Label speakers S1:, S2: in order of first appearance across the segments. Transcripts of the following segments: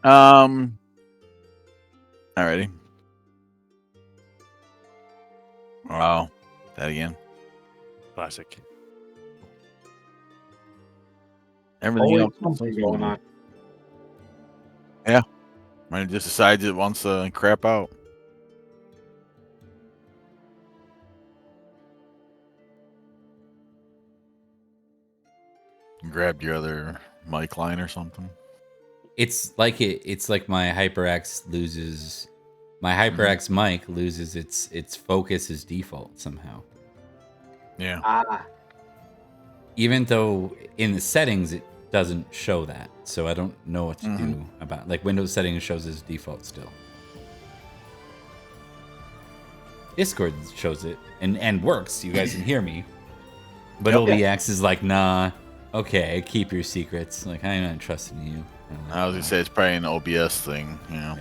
S1: Um. Alrighty. Wow. That again.
S2: Classic.
S1: Everything
S3: Always
S1: else.
S3: something going on.
S1: Yeah. Mine just decides it wants to crap out. Grabbed your other mic line or something.
S4: It's like my HyperX loses. My HyperX mic loses its focus as default somehow.
S1: Yeah.
S4: Even though in the settings it doesn't show that, so I don't know what to do about. Like Windows settings shows as default still. Discord shows it and works. You guys can hear me, but OBX is like, nah. Okay, keep your secrets. Like I'm not trusting you.
S1: I was gonna say it's probably an OBS thing, you know.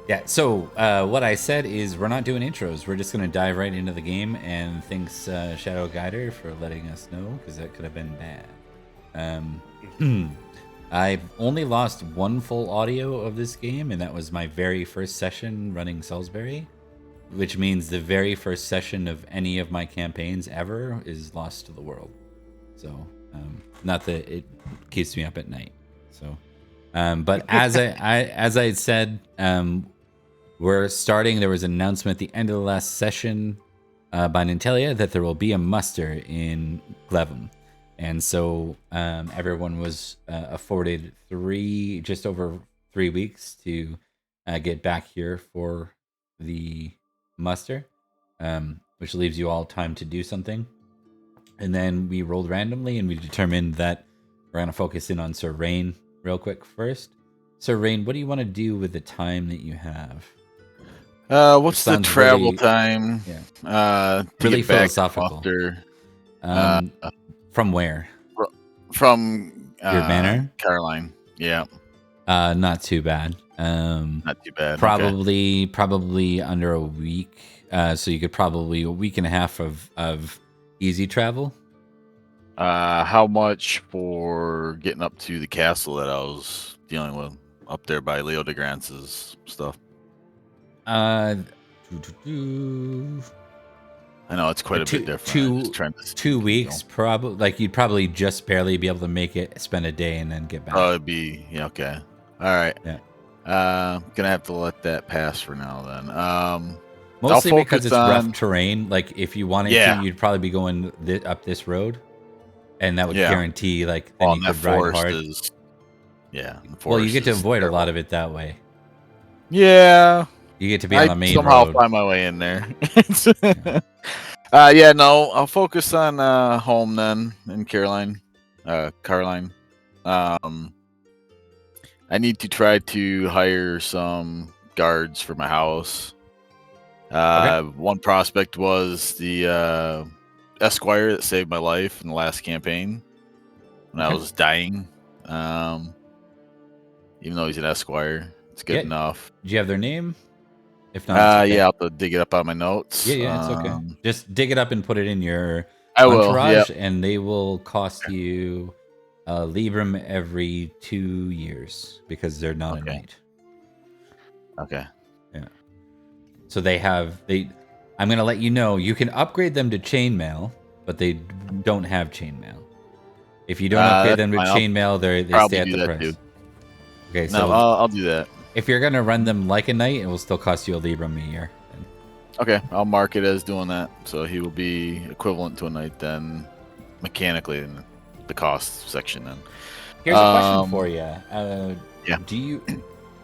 S4: Yeah, so what I said is we're not doing intros. We're just going to dive right into the game, and thanks Shadow Guider for letting us know, because that could have been bad. I've only lost one full audio of this game, and that was my very first session running Salisbury, which means the very first session of any of my campaigns ever is lost to the world. So, not that it keeps me up at night. So, but as I had said, we're starting. There was an announcement at the end of the last session by Nanteleod that there will be a muster in Glevum, and so everyone was afforded just over 3 weeks to get back here for the muster, which leaves you all time to do something. And then we rolled randomly, and we determined that we're gonna focus in on Sir Rain real quick first. Sir Rain, what do you want to do with the time that you have?
S1: What's the travel time?
S4: Yeah. Really philosophical. From where?
S1: From
S4: your manor?
S1: Caroline. Yeah.
S4: Not too bad.
S1: Not too bad.
S4: Probably under a week. So you could probably a week and a half of easy travel.
S1: How much for getting up to the castle that I was dealing with up there by Leo de Grance's stuff?
S4: I
S1: know it's quite a bit different.
S4: 2 weeks, probably. Like you'd probably just barely be able to make it, spend a day, and then get back.
S1: Oh, it'd be okay. All right.
S4: Yeah.
S1: Gonna have to let that pass for now then.
S4: Mostly because it's rough terrain. Like if you wanted to, you'd probably be going up this road, and that would guarantee like then you could ride hard. Well, you get to avoid a lot of it that way.
S1: Yeah.
S4: You get to be on the main road.
S1: Somehow find my way in there. No, I'll focus on home then in Caroline. I need to try to hire some guards for my house. One prospect was the Esquire that saved my life in the last campaign when I was dying. Even though he's an Esquire, it's good enough.
S4: Do you have their name? If not, it's okay.
S1: I'll have to dig it up on my notes.
S4: Yeah, it's okay. Just dig it up and put it in your
S1: entourage,
S4: and they will cost you Libram every 2 years because they're not a knight.
S1: Okay.
S4: Yeah. So I'm gonna let you know you can upgrade them to chainmail, but they don't have chainmail. If you don't upgrade them to chainmail, they stay at the price. Too. Okay, so
S1: I'll do that.
S4: If you're gonna run them like a knight, it will still cost you a Libram a year.
S1: Okay, I'll mark it as doing that, so he will be equivalent to a knight then, mechanically in the cost section. Then
S4: here's a question for you.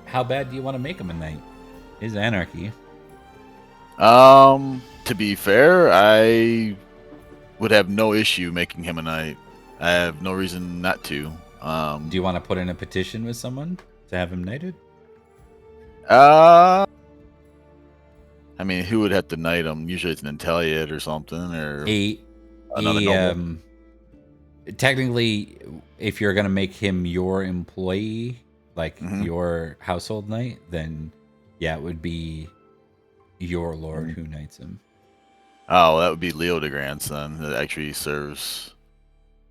S4: How bad do you want to make him a knight? Is Anarchy?
S1: To be fair, I would have no issue making him a knight. I have no reason not to.
S4: Do you want to put in a petition with someone to have him knighted?
S1: I mean, who would have to knight him? Usually it's an Nanteleod or something, or another noble.
S4: Technically, if you're gonna make him your employee, like your household knight, then it would be your lord who knights him.
S1: Oh, that would be Leo de Grance then. That actually serves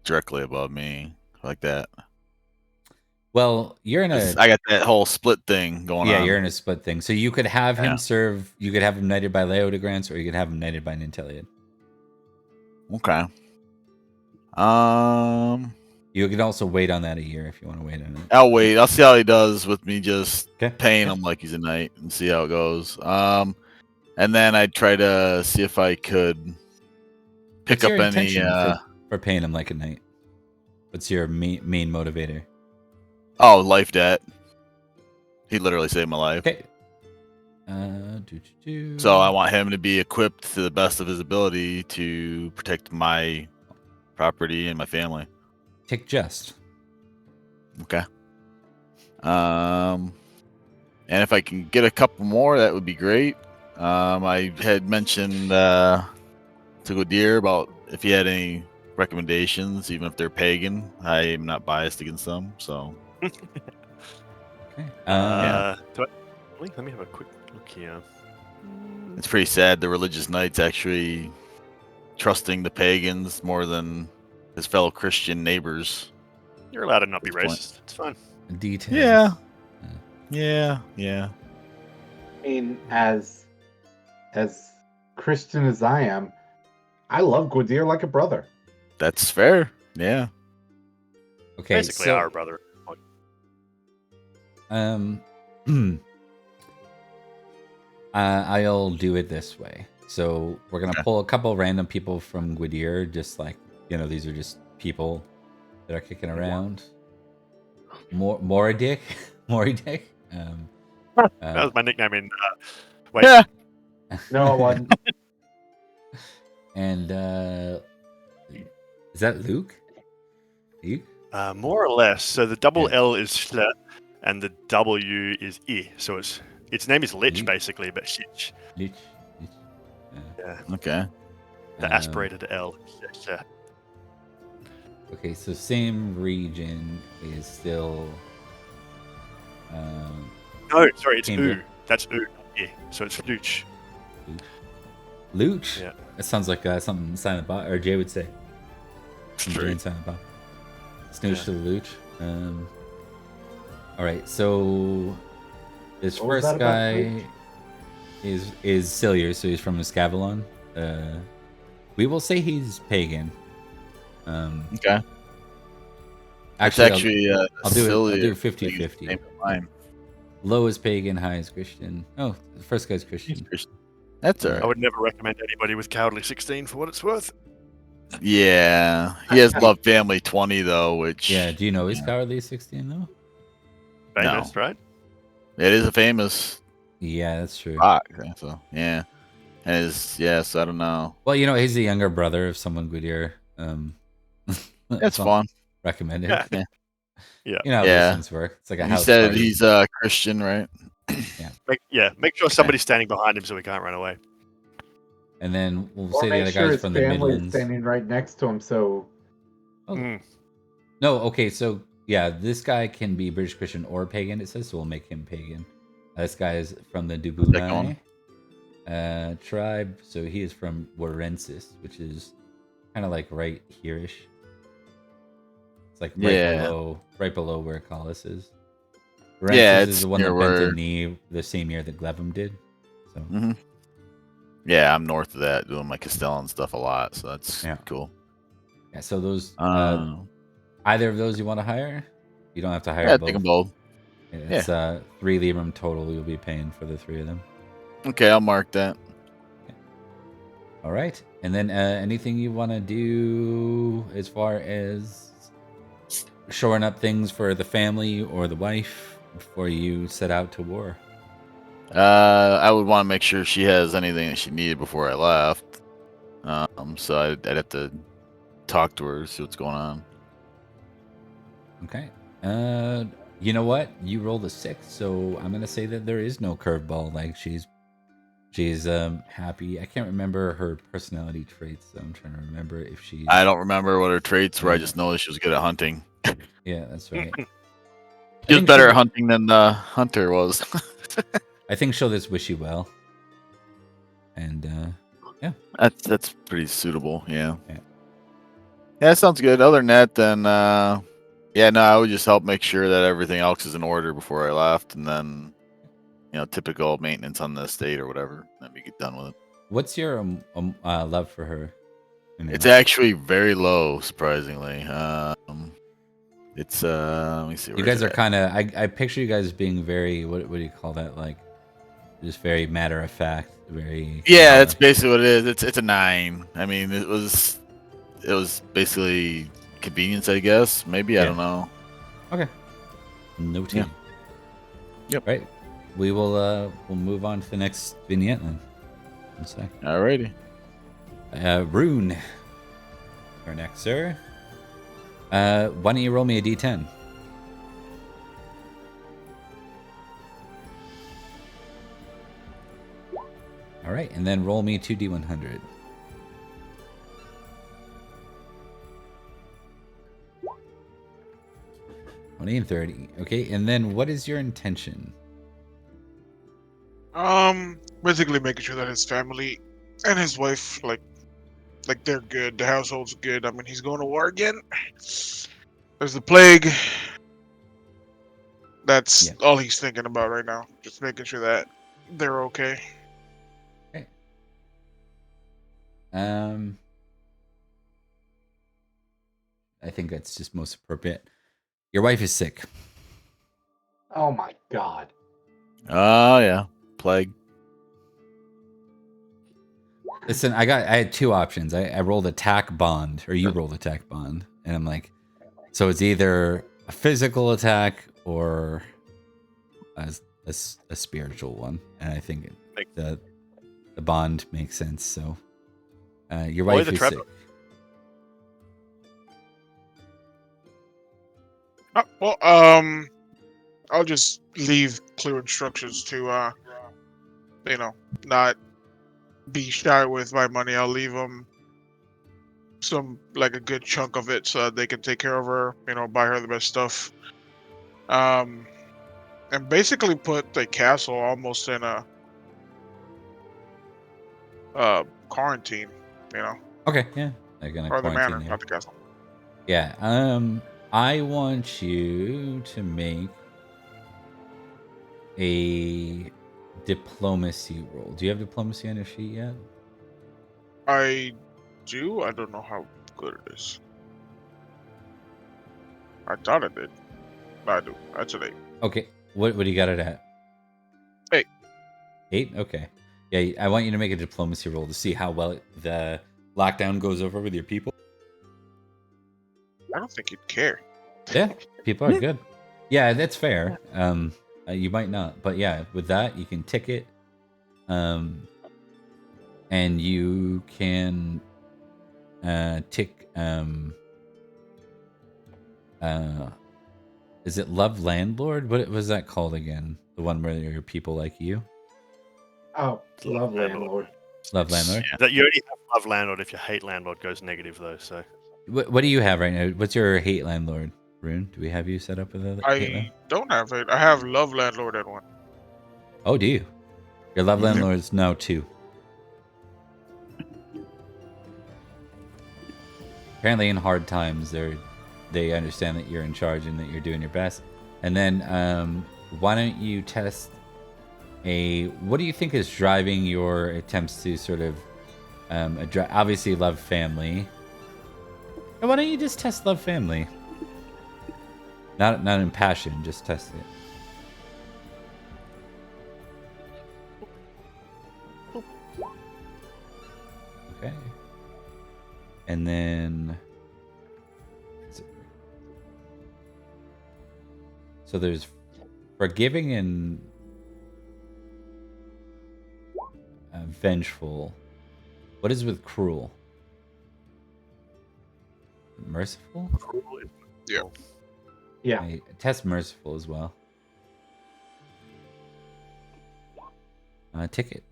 S1: directly above me, like that.
S4: Well, you're in
S1: 'Cause
S4: a
S1: I got that whole split thing going
S4: yeah,
S1: on.
S4: you're in a split thing. So you could have him
S1: Yeah.
S4: serve. You could have him knighted by Leodegrance, or you could have him knighted by Nanteleod.
S1: Okay.
S4: You could also wait on that a year if you want to wait on it.
S1: I'll wait. I'll see how he does with me just
S4: Okay.
S1: paying him like he's a knight and see how it goes. And then I'd try to see if I could pick
S4: What's your
S1: up any.
S4: intention for paying him like a knight? What's your main motivator?
S1: Oh, life debt. He literally saved my life.
S4: Okay.
S1: So I want him to be equipped to the best of his ability to protect my property and my family.
S4: Tick just.
S1: Okay. And if I can get a couple more, that would be great. I had mentioned to Godir about if he had any recommendations, even if they're pagan. I am not biased against them, so.
S4: Okay.
S2: Let me have a quick look here.
S1: It's pretty sad the religious knights actually trusting the pagans more than his fellow Christian neighbors.
S2: You're allowed to not be
S1: Good point.
S2: racist. It's fine.
S4: Details.
S1: Yeah.
S3: I mean, as Christian as I am, I love Gwydir like a brother.
S1: That's fair. Yeah.
S4: Okay.
S2: Basically,
S4: so,
S2: our brother.
S4: I'll do it this way. So we're gonna pull a couple random people from Gwydir, just like these are just people that are kicking around. Moradick.
S2: That was my nickname in. Wait.
S1: Yeah.
S3: No, it wasn't.
S4: And is that Luke? Luke?
S2: More or less. So the double L is Schle, and the W is I. So its name is Lich,
S4: Lich.
S2: basically, but Shich.
S4: Lich.
S2: Yeah.
S1: Okay.
S2: The aspirated L. Schle.
S4: Okay, so same region is still.
S2: No, sorry, it's
S4: Cambria.
S2: U. That's U. Yeah. So it's Luch.
S4: Luch?
S2: Yeah.
S4: That sounds like something Silent Bob, or Jay would say. Jay and Silent Bob. Snooch to the Luch. Alright, so this
S3: What was
S4: first
S3: that about
S4: guy is Cillier, so he's from Escavalon. We will say he's pagan.
S1: Okay.
S4: Actually,
S1: I'll
S4: I'll do 50-50. Low is pagan, high is Christian. Oh, the first guy's Christian.
S1: That's
S2: I
S1: alright.
S2: would never recommend anybody with Cowardly 16 for what it's worth.
S1: Yeah. He has Love Family 20 though, which
S4: Yeah, do you know he's Cowardly 16 though?
S2: Famous, right?
S1: it is a famous
S4: Yeah, that's true.
S1: rock. So yeah. And so I don't know.
S4: Well, he's the younger brother of someone Gwydir.
S1: That's
S4: so
S1: fun.
S4: recommended.
S2: Yeah.
S4: You know how
S1: Yeah.
S4: these things work. It's like a
S1: He
S4: house
S1: said
S4: party.
S1: he's Christian, right?
S2: Make sure somebody's standing behind him so he can't run away.
S4: And then we'll
S3: Or
S4: say the
S3: make
S4: other
S3: sure
S4: guy's
S3: his
S4: from the
S3: family is
S4: Midlands.
S3: standing right next to him, so
S4: Oh.
S2: Mm.
S4: No, okay, so yeah, this guy can be British Christian or pagan, it says, so we'll make him pagan. This guy is from the Dubunai tribe, so he is from Warensis, which is kind of like right here-ish. It's like right below where Collis is. Warensis is the one that bent the knee the same year that Glevum did. So
S1: Yeah, I'm north of that doing my Castellan stuff a lot, so that's cool.
S4: Yeah, so those either of those you want to hire? You don't have to hire
S1: Yeah,
S4: both.
S1: take them both.
S4: Yeah, it's 3 Libram total you'll be paying for the 3 of them.
S1: Okay, I'll mark that.
S4: All right. And then anything you want to do as far as shoring up things for the family or the wife before you set out to war?
S1: I would want to make sure she has anything that she needed before I left. So I'd have to talk to her, see what's going on.
S4: Okay. You know what? You rolled a 6, so I'm gonna say that there is no curveball. Like she's happy. I can't remember her personality traits. So I'm trying to remember if she's.
S1: I don't remember what her traits were. I just know that she was good at hunting.
S4: Yeah, that's right.
S1: She was better at hunting than the hunter was.
S4: I think she'll just wish you well. And yeah,
S1: that's pretty suitable. Yeah, that sounds good. Other than that, then Yeah, no, I would just help make sure that everything else is in order before I left, and then, typical maintenance on the estate or whatever. Then we get done with it.
S4: What's your love for her?
S1: It's actually very low, surprisingly. It's let me see.
S4: You
S1: Where
S4: guys
S1: is
S4: are
S1: it at?
S4: kind of. I picture you guys being very. What do you call that? Like, just very matter of fact. Very.
S1: Yeah, that's basically what it is. It's a 9. I mean, it was basically convenience, I guess. Maybe I don't know.
S4: Okay. Noted.
S1: Yeah. Yep.
S4: Right. We will. We'll move on to the next vignette then. One sec.
S1: Alrighty.
S4: Rune. Our next, sir. Why don't you roll me a d10? All right, and then roll me 2d100. $20 and $30. Okay, and then what is your intention?
S5: Basically making sure that his family and his wife, like they're good. The household's good. I mean, he's going to war again. There's the plague. That's all he's thinking about right now. Just making sure that they're okay.
S4: Okay. I think that's just most appropriate. Your wife is sick.
S3: Oh my god.
S1: Oh yeah, plague.
S4: Listen, I had 2 options. I rolled attack bond, or you rolled attack bond, and I'm like, so it's either a physical attack or a spiritual one, and I think the bond makes sense. So your wife is sick.
S5: Well, I'll just leave clear instructions to, not be shy with my money. I'll leave them a good chunk of it so that they can take care of her, buy her the best stuff. And basically put the castle almost in a quarantine,
S4: Okay, yeah. They're gonna
S5: or the
S4: quarantine
S5: manor,
S4: you.
S5: not the castle.
S4: Yeah. I want you to make a diplomacy roll. Do you have diplomacy on your sheet yet?
S5: I do. I don't know how good it is. I thought it did. I do. That's an 8.
S4: Okay. What do you got it at?
S5: 8.
S4: 8? Okay. Yeah, I want you to make a diplomacy roll to see how well the lockdown goes over with your people.
S5: I don't think you'd care.
S4: Yeah, people are good. Yeah, that's fair. You might not, but yeah, with that you can tick it, and you can tick. Is it Love Landlord? What was that called again? The one where your people like you?
S3: Oh, love landlord.
S4: Love Landlord.
S2: Yeah. That you only have love landlord if your hate landlord goes negative though. So
S4: What do you have right now? What's your hate landlord, Rune? Do we have you set up with a
S5: I don't have it. I have love landlord at 1.
S4: Oh, do you? Your love landlord is now 2. Apparently, in hard times, they understand that you're in charge and that you're doing your best. And then, why don't you test what do you think is driving your attempts to sort of obviously love family? And why don't you just test love family? Not in passion, just test it. Okay. And then so there's forgiving and vengeful. What is with cruel? Merciful?
S5: Yeah.
S3: Yeah.
S4: I test merciful as well. Ticket.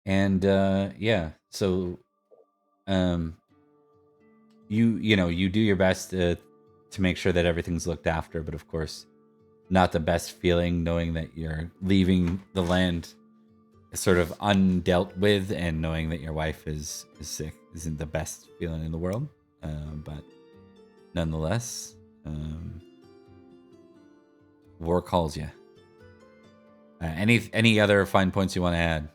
S4: And yeah, so you do your best to make sure that everything's looked after, but of course, not the best feeling knowing that you're leaving the land sort of undealt with, and knowing that your wife is sick isn't the best feeling in the world. But nonetheless, war calls you. Any other fine points you want to add?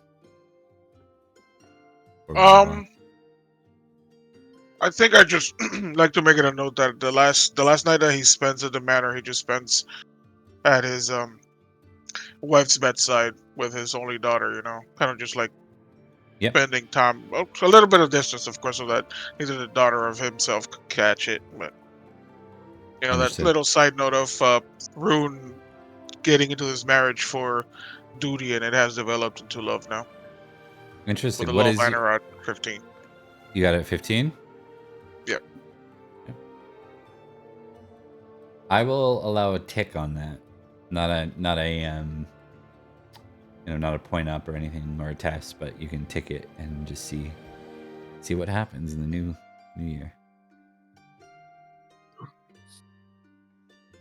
S5: I think I just like to make it a note that the last night that he spends at the manor, he just spends at his wife's bedside with his only daughter. You know, kind of just like spending time, a little bit of distance, of course, so that neither the daughter of himself could catch it. But you know,
S4: Understood.
S5: that little side note of Rune getting into this marriage for duty, and it has developed into love now.
S4: Interesting.
S5: With a
S4: What
S5: low
S4: is
S5: minor at 15?
S4: You got it at 15?
S5: Yeah.
S4: I will allow a tick on that. Not a not a point up or anything or a test, but you can tick it and just see what happens in the new year.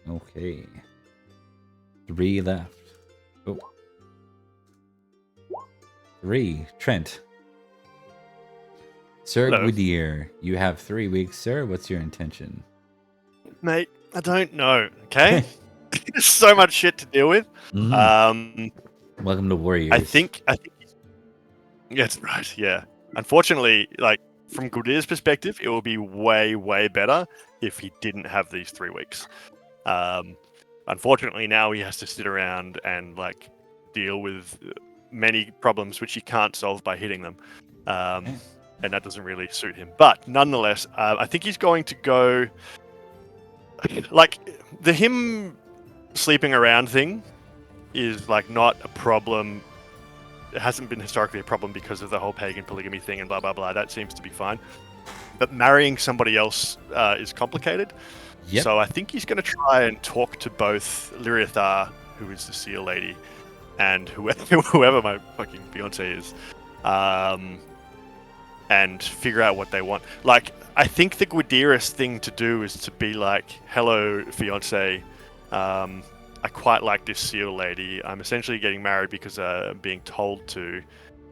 S4: Okay. 3 left. Oh. 3. Trent. Sir
S2: Hello.
S4: Gwydir, you have 3 weeks, sir. What's your intention?
S2: Mate, I don't know, okay? There's so much shit to deal with.
S4: Welcome to Warriors.
S2: I think yeah, that's right, yeah. Unfortunately, like, from Gwydir's perspective, it will be way, way better if he didn't have these 3 weeks. Unfortunately, now he has to sit around and, like, deal with many problems which he can't solve by hitting them. And that doesn't really suit him. But nonetheless, I think he's going to go... Like, the him sleeping around thing is, like, not a problem. It hasn't been historically a problem because of the whole pagan polygamy thing and blah, blah, blah. That seems to be fine. But marrying somebody else is complicated.
S4: Yep.
S2: So I think he's going to try and talk to both Lyriathar, who is the seal lady, and whoever my fucking fiancé is, and figure out what they want. Like, I think the Gwydirist thing to do is to be like, hello, fiancé, I quite like this seal lady. I'm essentially getting married because I'm being told to.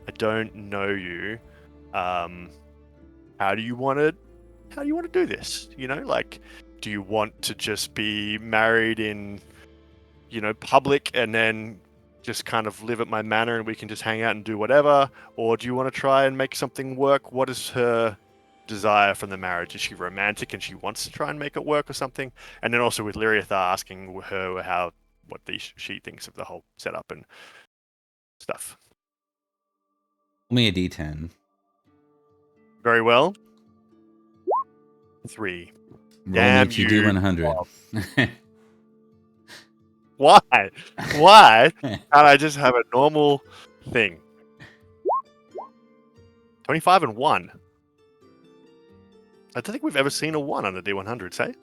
S2: I don't know you. How do you want to do this? You know, like, do you want to just be married in, you know, public and then just kind of live at my manor and we can just hang out and do whatever? Or do you want to try and make something work? What is her desire from the marriage? Is she romantic and she wants to try and make it work or something? And then also with Lyriathar asking her what she thinks of the whole setup and stuff.
S4: Only a D10.
S2: Very well. 3.
S4: Roll
S2: Damn
S4: makes you
S2: you.
S4: do 100.
S2: Why? Why can't I just have a normal thing? 25 and 1. I don't think we've ever seen a 1 on the D100, say?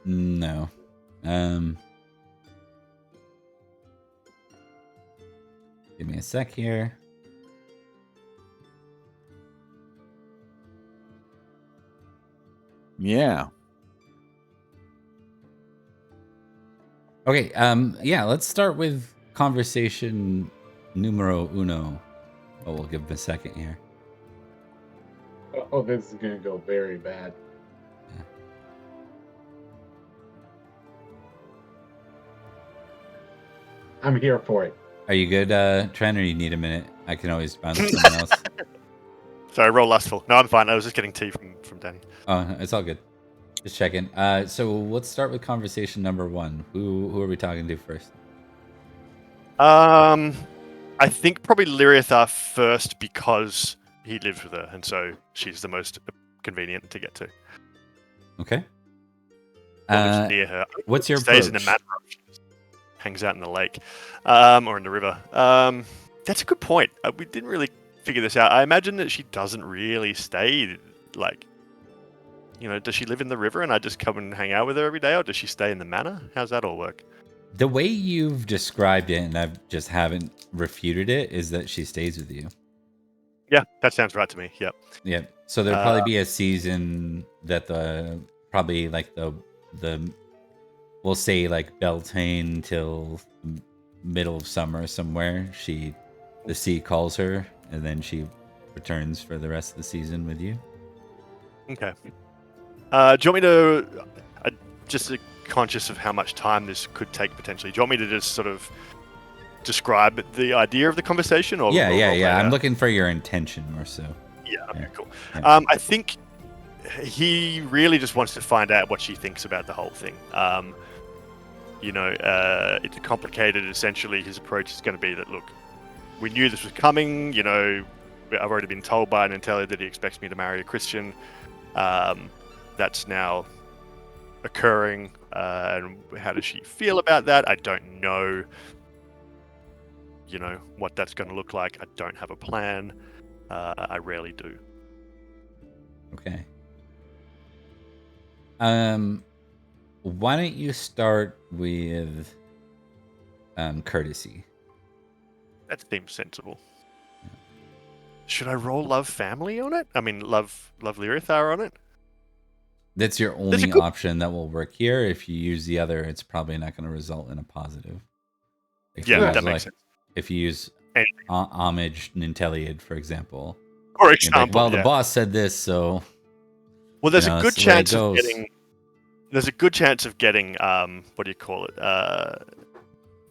S4: No. Give me a sec here.
S1: Yeah.
S4: Okay, yeah, let's start with conversation numero uno. Oh, we'll give him a second here.
S3: Oh, this is going to go very bad.
S4: Yeah.
S3: I'm here for it.
S4: Are you good, Trent, or you need a minute? I can always bounce someone else.
S2: Sorry, roll lustful. No, I'm fine. I was just getting tea from Danny.
S4: Oh, it's all good. Just checking. So let's start with conversation number 1. Who are we talking to first?
S2: I think probably Lyriathar first because he lives with her, and so she's the most convenient to get to.
S4: Okay.
S2: Lives near her.
S4: What's your
S2: stays
S4: approach?
S2: in the manor, hangs out in the lake, or in the river. That's a good point. We didn't really figure this out. I imagine that she doesn't really stay, like, you know, does she live in the river and I just come and hang out with her every day, or does she stay in the manor? How's that all work?
S4: The way you've described it, and I just haven't refuted it, is that she stays with you.
S2: Yeah, that sounds right to me. Yep.
S4: Yeah. So there'll probably be a season that we'll say like Beltane till middle of summer somewhere. The sea calls her, and then she returns for the rest of the season with you.
S2: Okay. Do you want me to just conscious of how much time this could take potentially? Do you want me to just sort of describe the idea of the conversation, or
S4: Yeah.
S2: or
S4: I'm looking for your intention more so.
S2: Yeah. Okay. Cool.
S4: Yeah.
S2: I think he really just wants to find out what she thinks about the whole thing. It's complicated. Essentially, his approach is going to be that, look, we knew this was coming. I've already been told by Nanteleod that he expects me to marry a Christian. That's now occurring. And how does she feel about that? I don't know. What that's going to look like. I don't have a plan. I rarely do.
S4: Okay. Why don't you start with courtesy?
S2: That seems sensible. Should I roll love family on it? I mean, love Lyrathar on it?
S4: That's your only option that will work here. If you use the other, it's probably not going to result in a positive.
S2: That makes sense.
S4: If you use homage Nanteleod, for example.
S2: For example,
S4: the boss said this, so...
S2: Well, there's a good chance of getting... There's a good chance of getting, what do you call it?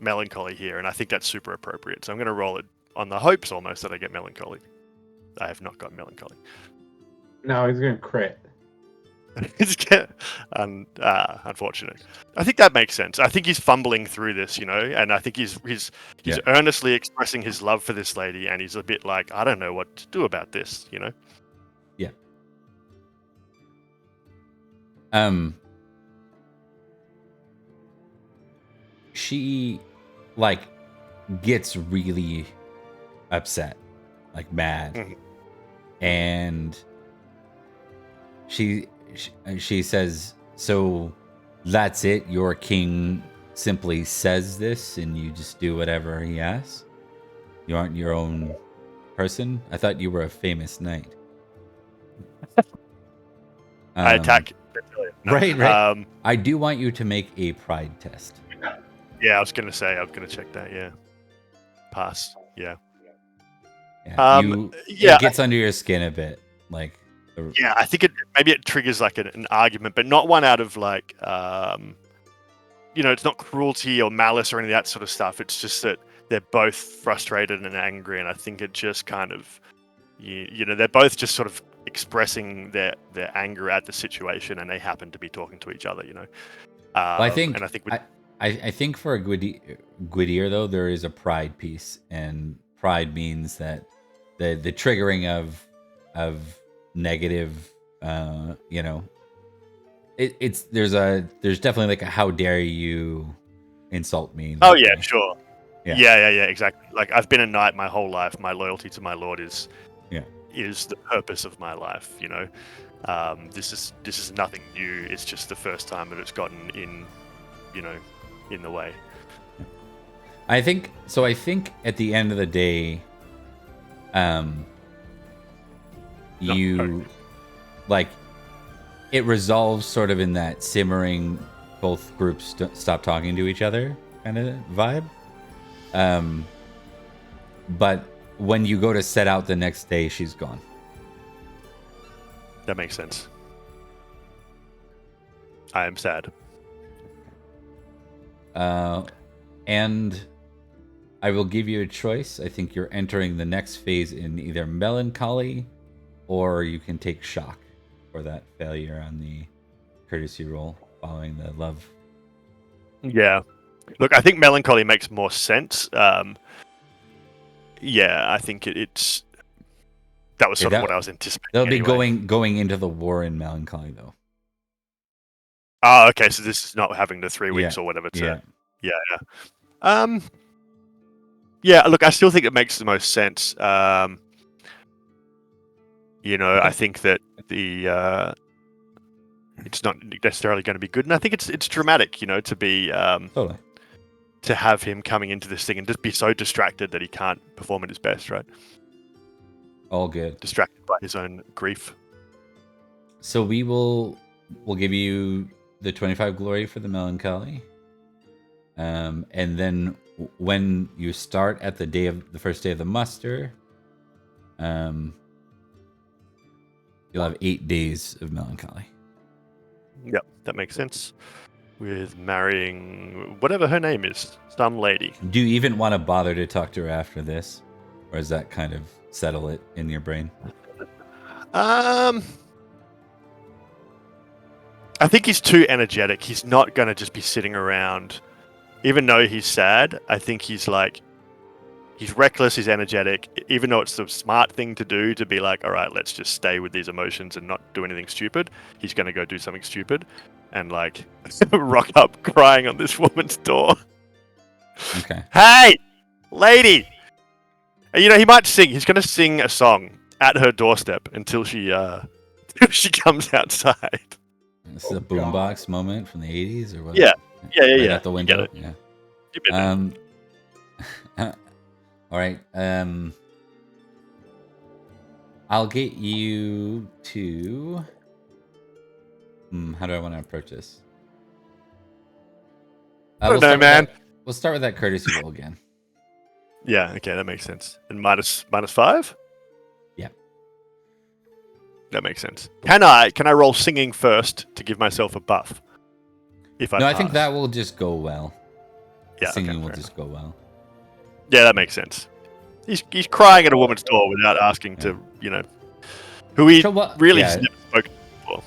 S2: Melancholy here, and I think that's super appropriate. So I'm going to roll it on the hopes almost that I get melancholy. I have not got melancholy.
S3: No, he's going to crit.
S2: It's unfortunate. I think that makes sense. I think he's fumbling through this, and I think he's earnestly expressing his love for this lady, and he's a bit like, I don't know what to do about this,
S4: Yeah. She gets really upset, mad, and she says, "So that's it? Your king simply says this, and you just do whatever he asks? You aren't your own person? I thought you were a famous knight."
S2: I attack.
S4: No. Right. I do want you to make a pride test.
S2: Yeah, I was going to check that, yeah. Pass, yeah.
S4: It gets under your skin a bit,
S2: Yeah, I think maybe it triggers an argument, but not one out of it's not cruelty or malice or any of that sort of stuff. It's just that they're both frustrated and angry, and I think it just kind of, they're both just sort of expressing their anger at the situation, and they happen to be talking to each other,
S4: I think for a Gwydir though, there is a pride piece, and pride means that the triggering of negative, there's definitely a how dare you insult me.
S2: Oh yeah, sure. Yeah, exactly. I've been a knight my whole life. My loyalty to my lord is the purpose of my life. This is nothing new. It's just the first time that it's gotten in the way.
S4: I think at the end of the day, it resolves sort of in that simmering, both groups stop talking to each other kind of vibe. But when you go to set out the next day, she's gone.
S2: That makes sense. I am sad.
S4: And I will give you a choice. I think you're entering the next phase in either melancholy, or you can take shock for that failure on the courtesy roll following the love.
S2: Yeah. Look, I think melancholy makes more sense. I think it's... That was sort of what I was anticipating.
S4: They'll be going into the war in melancholy, though.
S2: Oh, okay. So this is not having the 3 weeks or whatever. Yeah. Look, I still think it makes the most sense. I think that it's not necessarily going to be good, and I think it's dramatic, to be
S4: totally.
S2: To have him coming into this thing and just be so distracted that he can't perform at his best, right?
S4: All good.
S2: Distracted by his own grief.
S4: So we'll give you the 25 glory for the melancholy. And then when you start at the first day of the muster, you'll have 8 days of melancholy.
S2: Yep, that makes sense. With marrying whatever her name is, some lady.
S4: Do you even want to bother to talk to her after this, or does that kind of settle it in your brain?
S2: I think he's too energetic. He's not going to just be sitting around. Even though he's sad, I think he's reckless, he's energetic. Even though it's the smart thing to do to be like, all right, let's just stay with these emotions and not do anything stupid. He's going to go do something stupid and like rock up crying on this woman's door.
S4: Okay.
S2: Hey, lady! And, he might sing. He's going to sing a song at her doorstep until she comes outside.
S4: This is a boombox moment from the 80s or what?
S2: Yeah.
S4: Right
S2: Yeah.
S4: out the window.
S2: You
S4: Yeah.
S2: get it.
S4: All right. I'll get you to. How do I want to approach this?
S2: I don't know, man.
S4: We'll start with that courtesy roll again.
S2: Yeah, okay, that makes sense. And minus 5?
S4: Yeah.
S2: That makes sense. Can I roll singing first to give myself a buff?
S4: I think that will just go well.
S2: Yeah,
S4: Singing
S2: okay,
S4: will
S2: fair
S4: just go well.
S2: Yeah, that makes sense. He's crying at a woman's door without asking to, who he really has never spoken before.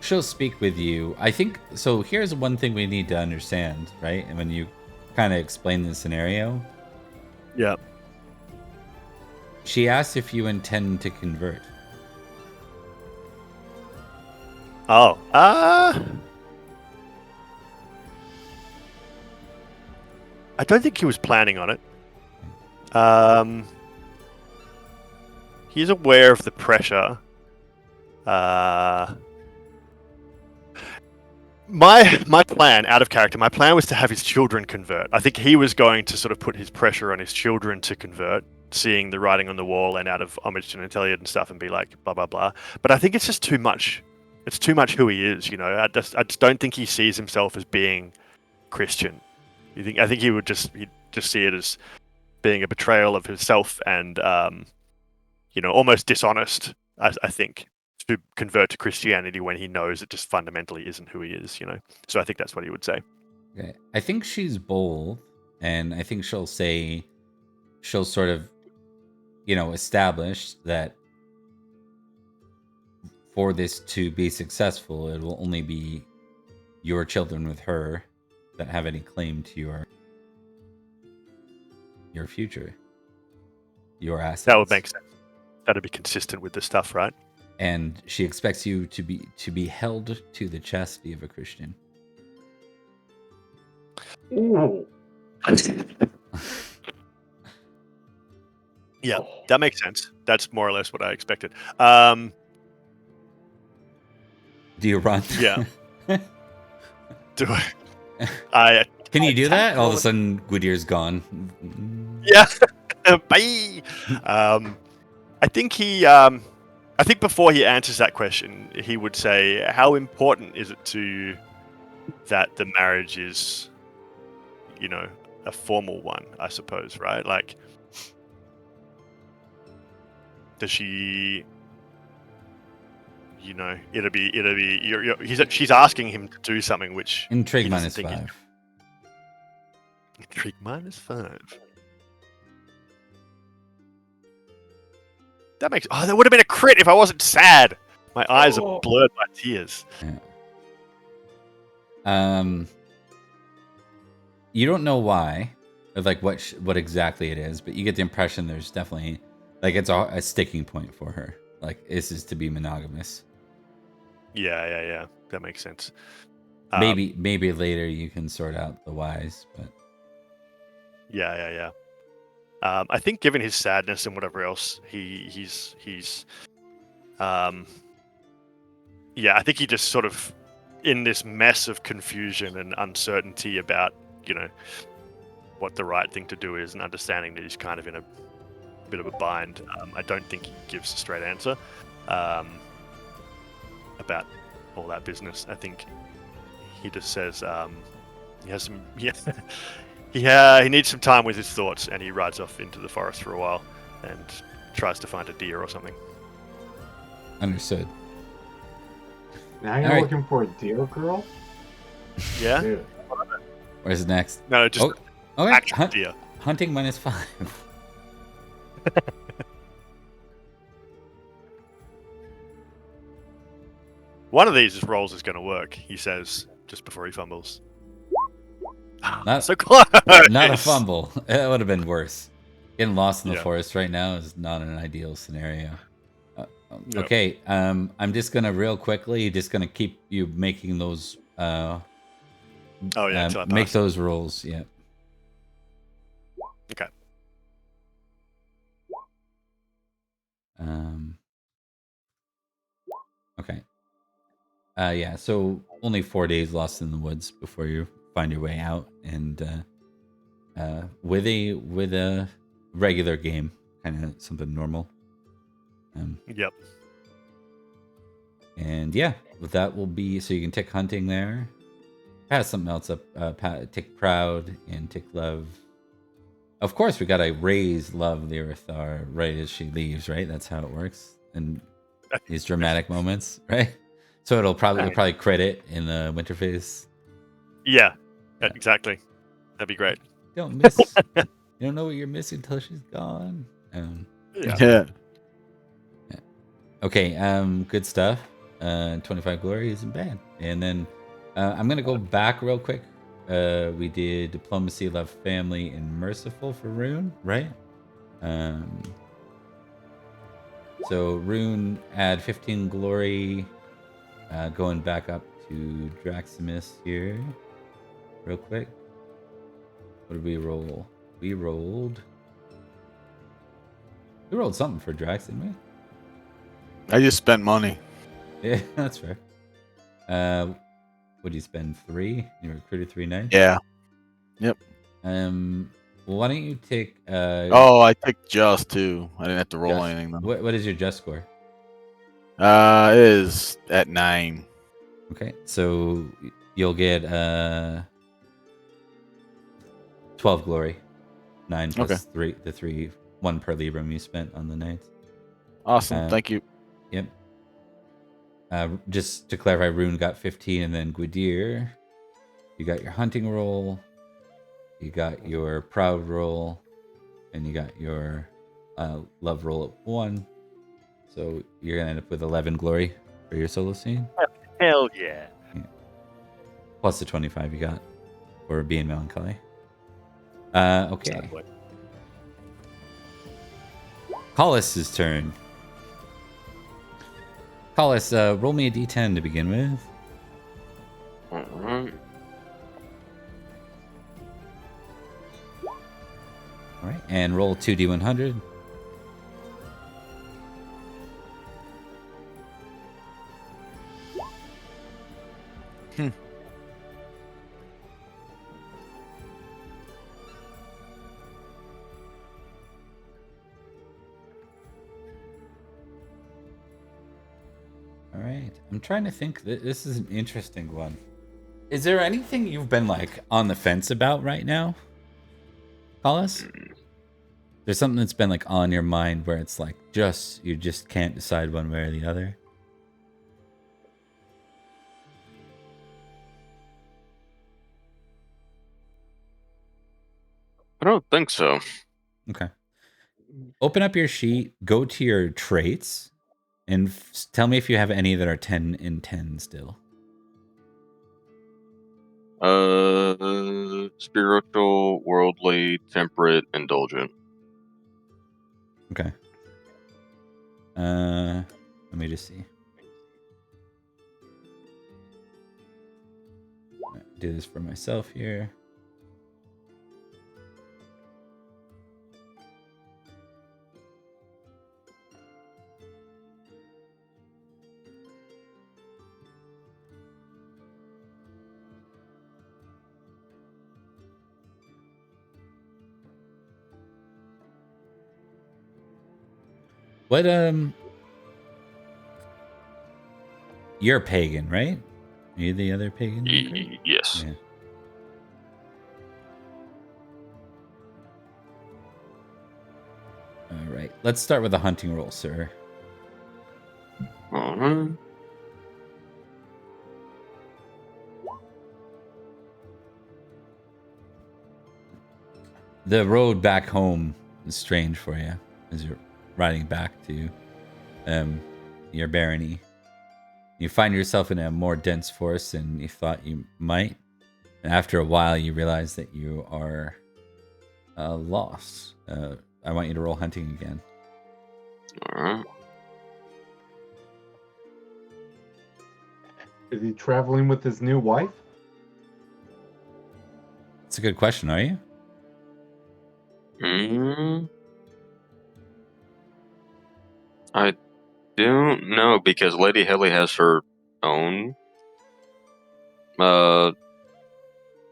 S4: She'll speak with you. I think so. Here's one thing we need to understand, right? And when you kind of explain the scenario,
S2: yeah,
S4: she asks if you intend to convert.
S2: Oh, I don't think he was planning on it. He's aware of the pressure. My plan, out of character, my plan was to have his children convert. I think he was going to sort of put his pressure on his children to convert, seeing the writing on the wall and out of homage to Nanteleod and stuff, and be like, blah, blah, blah. But I think it's just too much. It's too much who he is, I just don't think he sees himself as being Christian. I think he'd just see it as being a betrayal of himself and, almost dishonest, I think, to convert to Christianity when he knows it just fundamentally isn't who he is, So I think that's what he would say.
S4: Okay. I think she's bold, and I think she'll sort of, establish that for this to be successful, it will only be your children with her that have any claim to your future, your assets.
S2: That would make sense. That'd be consistent with the stuff, right?
S4: And she expects you to be held to the chastity of a Christian.
S3: Ooh.
S2: Yeah, that makes sense. That's more or less what I expected.
S4: Do you run?
S2: Yeah. Do I?
S4: Can you do that? All of a sudden, Gwydir's gone.
S2: Yeah. Bye. I think before he answers that question, he would say, "How important is it to you that the marriage is, a formal one? I suppose, right? Like, does she?" She's asking him to do something which
S4: Intrigue -5.
S2: Intrigue -5. That would have been a crit if I wasn't sad. My eyes are blurred by tears.
S4: Yeah. You don't know why, or like what exactly it is, but you get the impression there's definitely like it's a sticking point for her. Like this is to be monogamous.
S2: Yeah. That makes sense.
S4: Maybe later you can sort out the whys, but
S2: yeah. I think given his sadness and whatever else, I think he just sort of in this mess of confusion and uncertainty about, what the right thing to do is and understanding that he's kind of in a bit of a bind. I don't think he gives a straight answer about all that business. I think he just says, He has some. Yeah. He needs some time with his thoughts, and he rides off into the forest for a while, and tries to find a deer or something.
S4: Understood.
S3: Now you're
S4: All right.
S3: looking for a deer girl?
S2: Yeah.
S3: Dude.
S4: Where's next?
S2: No, just
S4: Okay.
S2: actual deer.
S4: Hunting -5.
S2: One of these rolls is going to work, he says just before he fumbles.
S4: Not-
S2: So close.
S4: Not a fumble. It would have been worse. Getting lost in the
S2: Yeah.
S4: forest right now is not an ideal scenario.
S2: Yep.
S4: Okay, I'm just gonna real quickly, just gonna keep you making those.
S2: Oh yeah, until I
S4: make
S2: pass.
S4: those rolls. Yeah.
S2: Okay.
S4: Okay. Yeah. So only 4 days lost in the woods before you find your way out, and with a regular game, kind of something normal.
S2: Yep.
S4: And yeah, that will be so you can tick hunting there. Pass something else up. Tick proud and tick love. Of course, we gotta raise love Lirithar right as she leaves. Right, that's how it works. And these dramatic moments, right? So it'll probably credit in the winter phase.
S2: Yeah. Exactly. That'd be great.
S4: Don't miss. You don't know what you're missing until she's gone.
S2: Yeah.
S4: Okay. Good stuff. 25 glory isn't bad. And then I'm gonna go back real quick. We did diplomacy, love, family, and merciful for Rune, right? So Rune add 15 glory. Going back up to Draximus here, real quick. What did we roll? We rolled something for Drax, didn't we?
S1: I just spent money.
S4: Yeah, that's fair. What did you spend? 3? You recruited 3 knights?
S1: Yeah. Yep.
S4: Well, why don't you take
S1: Oh, I picked just 2. I didn't have to roll
S4: just-
S1: anything though.
S4: what is your just score?
S1: It is at 9.
S4: Okay, so you'll get 12 glory. 9 plus 3, the 3, 1 per librum you spent on the knights.
S1: Awesome. Thank you.
S4: Yep. Just to clarify, Rune got 15, and then Gwydir, you got your hunting roll, you got your proud roll, and you got your love roll at 1. So you're gonna end up with 11 glory for your solo scene.
S2: Hell yeah.
S4: Plus the 25 you got for being melancholy. Okay.
S2: Exactly.
S4: Collis' turn. Collis, roll me a d10 to begin with.
S6: Alright.
S4: All right, and roll 2d100. All right, I'm trying to think. This is an interesting one. Is there anything you've been like on the fence about right now, Collis? There's something that's been like on your mind where it's like you just can't decide one way or the other.
S6: I don't think so.
S4: Okay. Open up your sheet, go to your traits, and tell me if you have any that are 10 in 10 still.
S6: Spiritual, worldly, temperate, indulgent.
S4: Okay. Let me just see. Do this for myself here. What you're a pagan, right? Are you the other pagan?
S6: Yes.
S4: Yeah. right. Let's start with a hunting roll, sir.
S6: Alright.
S4: The road back home is strange for you as you're riding back to your barony. You find yourself in a more dense forest than you thought you might. And after a while, you realize that you are lost. I want you to roll hunting again.
S6: Alright.
S3: Is he traveling with his new wife?
S4: It's a good question, are you?
S6: I don't know because Lady Helly has her own, I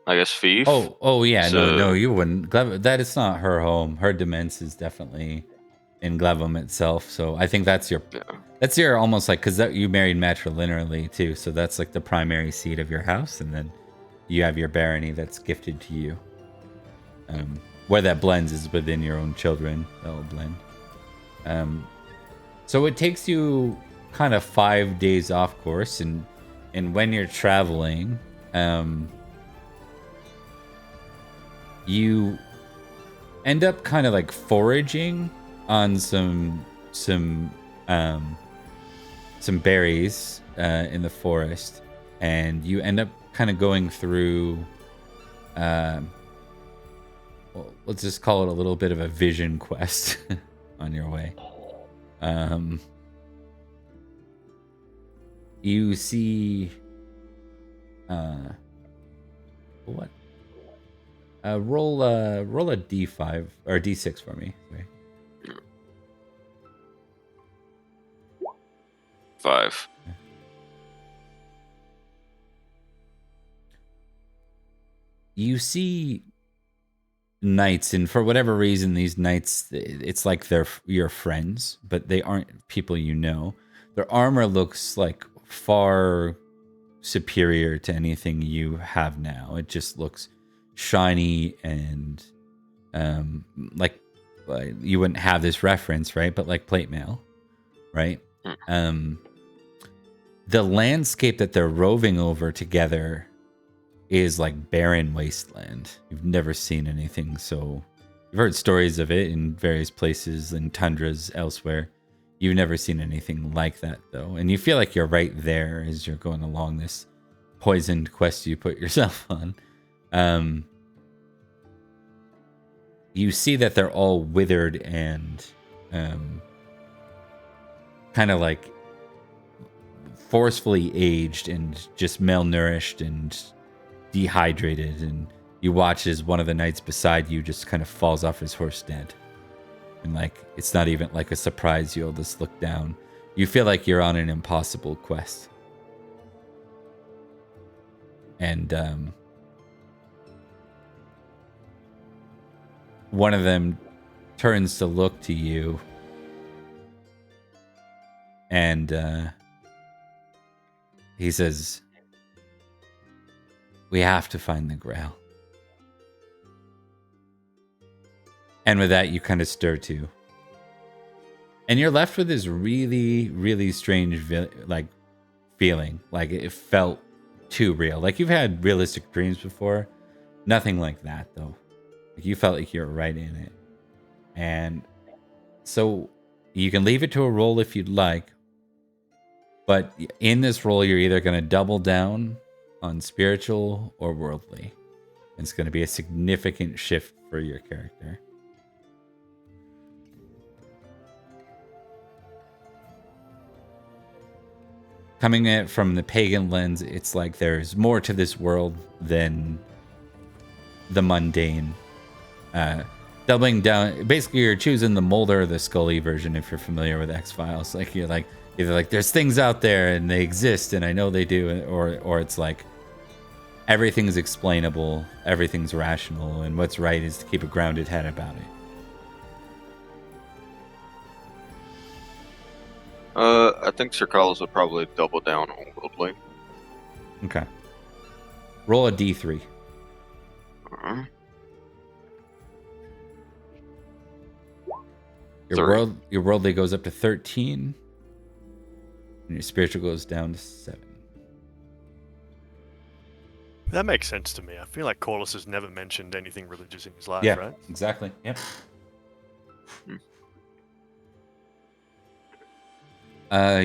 S6: guess, fief.
S4: Oh yeah,
S6: So-
S4: no, you wouldn't. That is not her home. Her demesne is definitely in Glevum itself. So I think that's your almost like, because you married matrilineally too. So that's like the primary seat of your house, and then you have your barony that's gifted to you. Where that blends is within your own children. That'll blend. So it takes you kind of 5 days off course, and when you're traveling, you end up kind of like foraging on some berries in the forest, and you end up kind of going through well, let's just call it a little bit of a vision quest on your way. You see what? Roll a d5 or d6 for me. Sorry.
S6: 5.
S4: You see knights, and for whatever reason, these knights, it's like they're your friends, but they aren't people you know. Their armor looks like far superior to anything you have now. It just looks shiny and like you wouldn't have this reference, right? But like plate mail, right? The landscape that they're roving over together is like barren wasteland. You've never seen anything so. You've heard stories of it in various places and tundras elsewhere. You've never seen anything like that though, and you feel like you're right there as you're going along this poisoned quest you put yourself on. You see that they're all withered and kind of like forcefully aged and just malnourished and dehydrated, and you watch as one of the knights beside you just kind of falls off his horse dead. And like, it's not even like a surprise. You'll just look down. You feel like you're on an impossible quest. And one of them turns to look to you, and he says, "We have to find the Grail." And with that, you kind of stir too. And you're left with this really, really strange feeling. Like it felt too real. Like you've had realistic dreams before. Nothing like that, though. Like you felt like you were right in it. And so you can leave it to a roll if you'd like. But in this roll, you're either going to double down on spiritual or worldly. And it's going to be a significant shift for your character. Coming at it from the pagan lens, it's like there's more to this world than the mundane. Doubling down, basically you're choosing the Mulder or the Scully version if you're familiar with X-Files. Like you're like, either like there's things out there and they exist and I know they do, or it's like everything's explainable, everything's rational, and what's right is to keep a grounded head about it.
S6: I think Sir Carlos would probably double down on worldly.
S4: Okay. Roll a d3. Your worldly goes up to 13, and your spiritual goes down to 7.
S2: That makes sense to me. I feel like Corlys has never mentioned anything religious in his life,
S4: Yeah,
S2: right?
S4: exactly. Yep.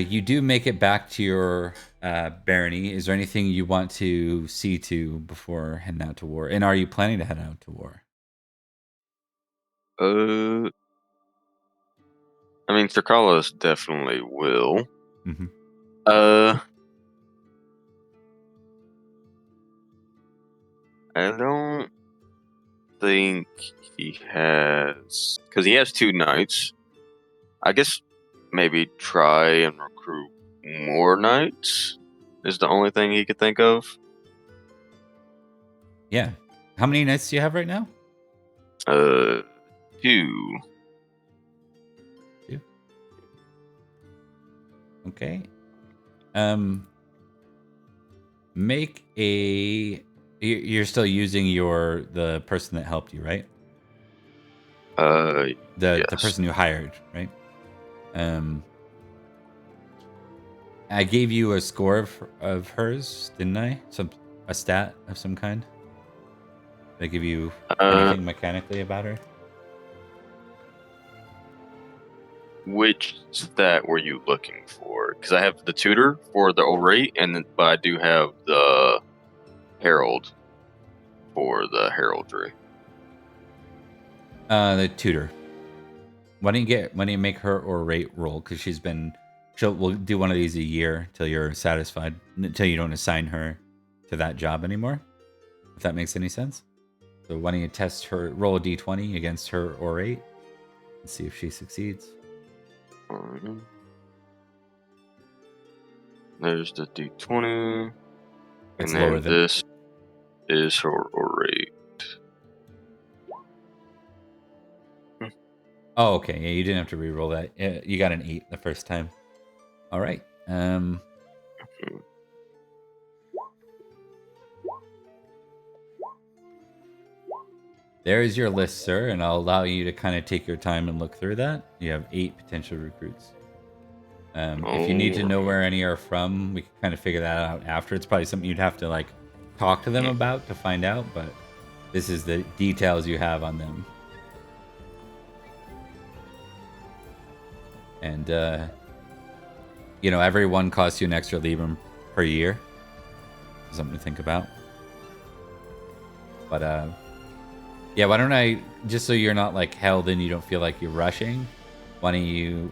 S4: You do make it back to your barony. Is there anything you want to see to before heading out to war? And are you planning to head out to war?
S6: I mean, Thracalos definitely will.
S4: Mm-hmm.
S6: I don't think he has, because he has 2 knights. I guess maybe try and recruit more knights is the only thing he could think of.
S4: Yeah. How many knights do you have right now?
S6: 2.
S4: 2. Okay. Make a. You're still using the person that helped you, right? The
S6: Yes.
S4: person you hired, right? I gave you a score of hers, didn't I? A stat of some kind. Did I give you anything mechanically about her?
S6: Which stat were you looking for? Because I have the tutor for the orate, but I do have the herald for the heraldry.
S4: The tutor. Why don't you make her orate roll? Because we'll do one of these a year till you're satisfied, until you don't assign her to that job anymore. If that makes any sense. So why don't you test her, roll a d20 against her orate, and see if she succeeds.
S6: There's the d20,
S4: It's
S6: and
S4: lower
S6: then
S4: than
S6: this is her orate.
S4: Oh, okay. Yeah, you didn't have to re-roll that. Yeah, you got an 8 the first time. All right. There is your list, sir, and I'll allow you to kind of take your time and look through that. You have 8 potential recruits. If you need to know where any are from, we can kind of figure that out after. It's probably something you'd have to like talk to them about to find out, but this is the details you have on them. And every one costs you an extra Libram per year. Something to think about. But yeah, why don't I, just so you're not like held and you don't feel like you're rushing, why don't you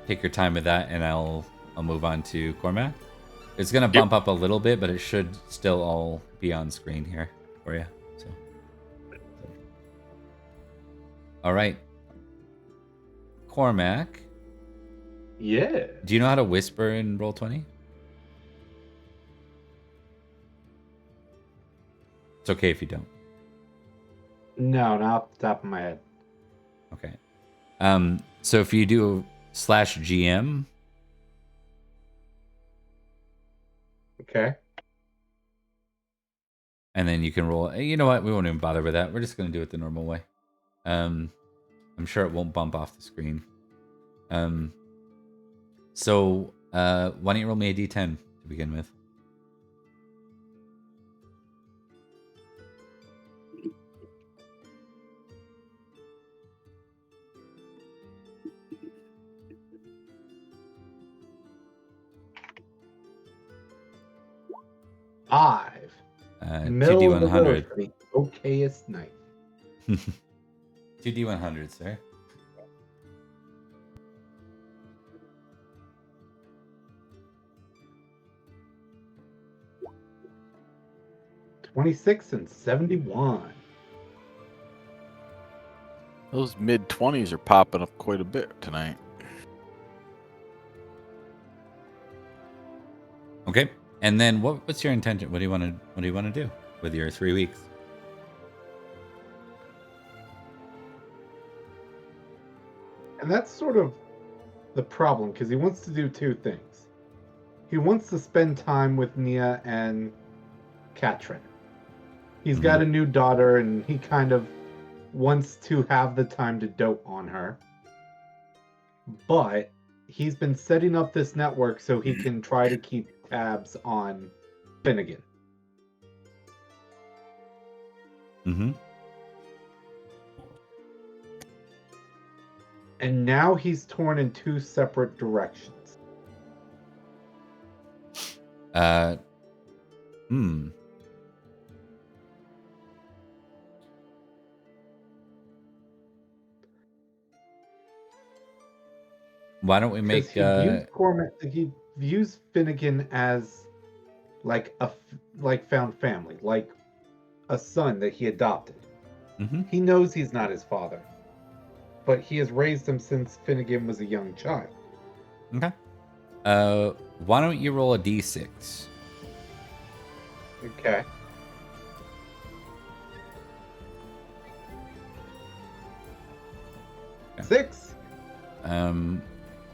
S4: take your time with that, and I'll move on to Cormac. It's gonna bump up a little bit, but it should still all be on screen here for you. So, all right, Cormac.
S3: Yeah.
S4: Do you know how to whisper in Roll20? It's okay if you don't.
S3: No, not off the top of my head.
S4: Okay. So if you do /GM.
S3: Okay.
S4: And then you can roll. You know what? We won't even bother with that. We're just going to do it the normal way. I'm sure it won't bump off the screen. So why don't you roll me a d10 to begin with?
S3: Five.
S4: 2d100.
S3: For the okayest night.
S4: 2d100, sir.
S3: $26 and $71.
S1: Those mid-20s are popping up quite a bit tonight.
S4: Okay. And then what's your intention? What do you want to do with your 3 weeks?
S3: And that's sort of the problem, because he wants to do 2 things. He wants to spend time with Nia and Katrin. He's got a new daughter, and he kind of wants to have the time to dote on her. but he's been setting up this network so he can try to keep tabs on Finnegan.
S4: Mm-hmm.
S3: And now he's torn in two separate directions.
S4: Why don't we make
S3: he views Finnegan as like found family, like a son that he adopted.
S4: Mm-hmm.
S3: He knows he's not his father, but he has raised him since Finnegan was a young child.
S4: Okay. Why don't you roll a d6?
S3: Okay.
S4: Okay.
S3: 6.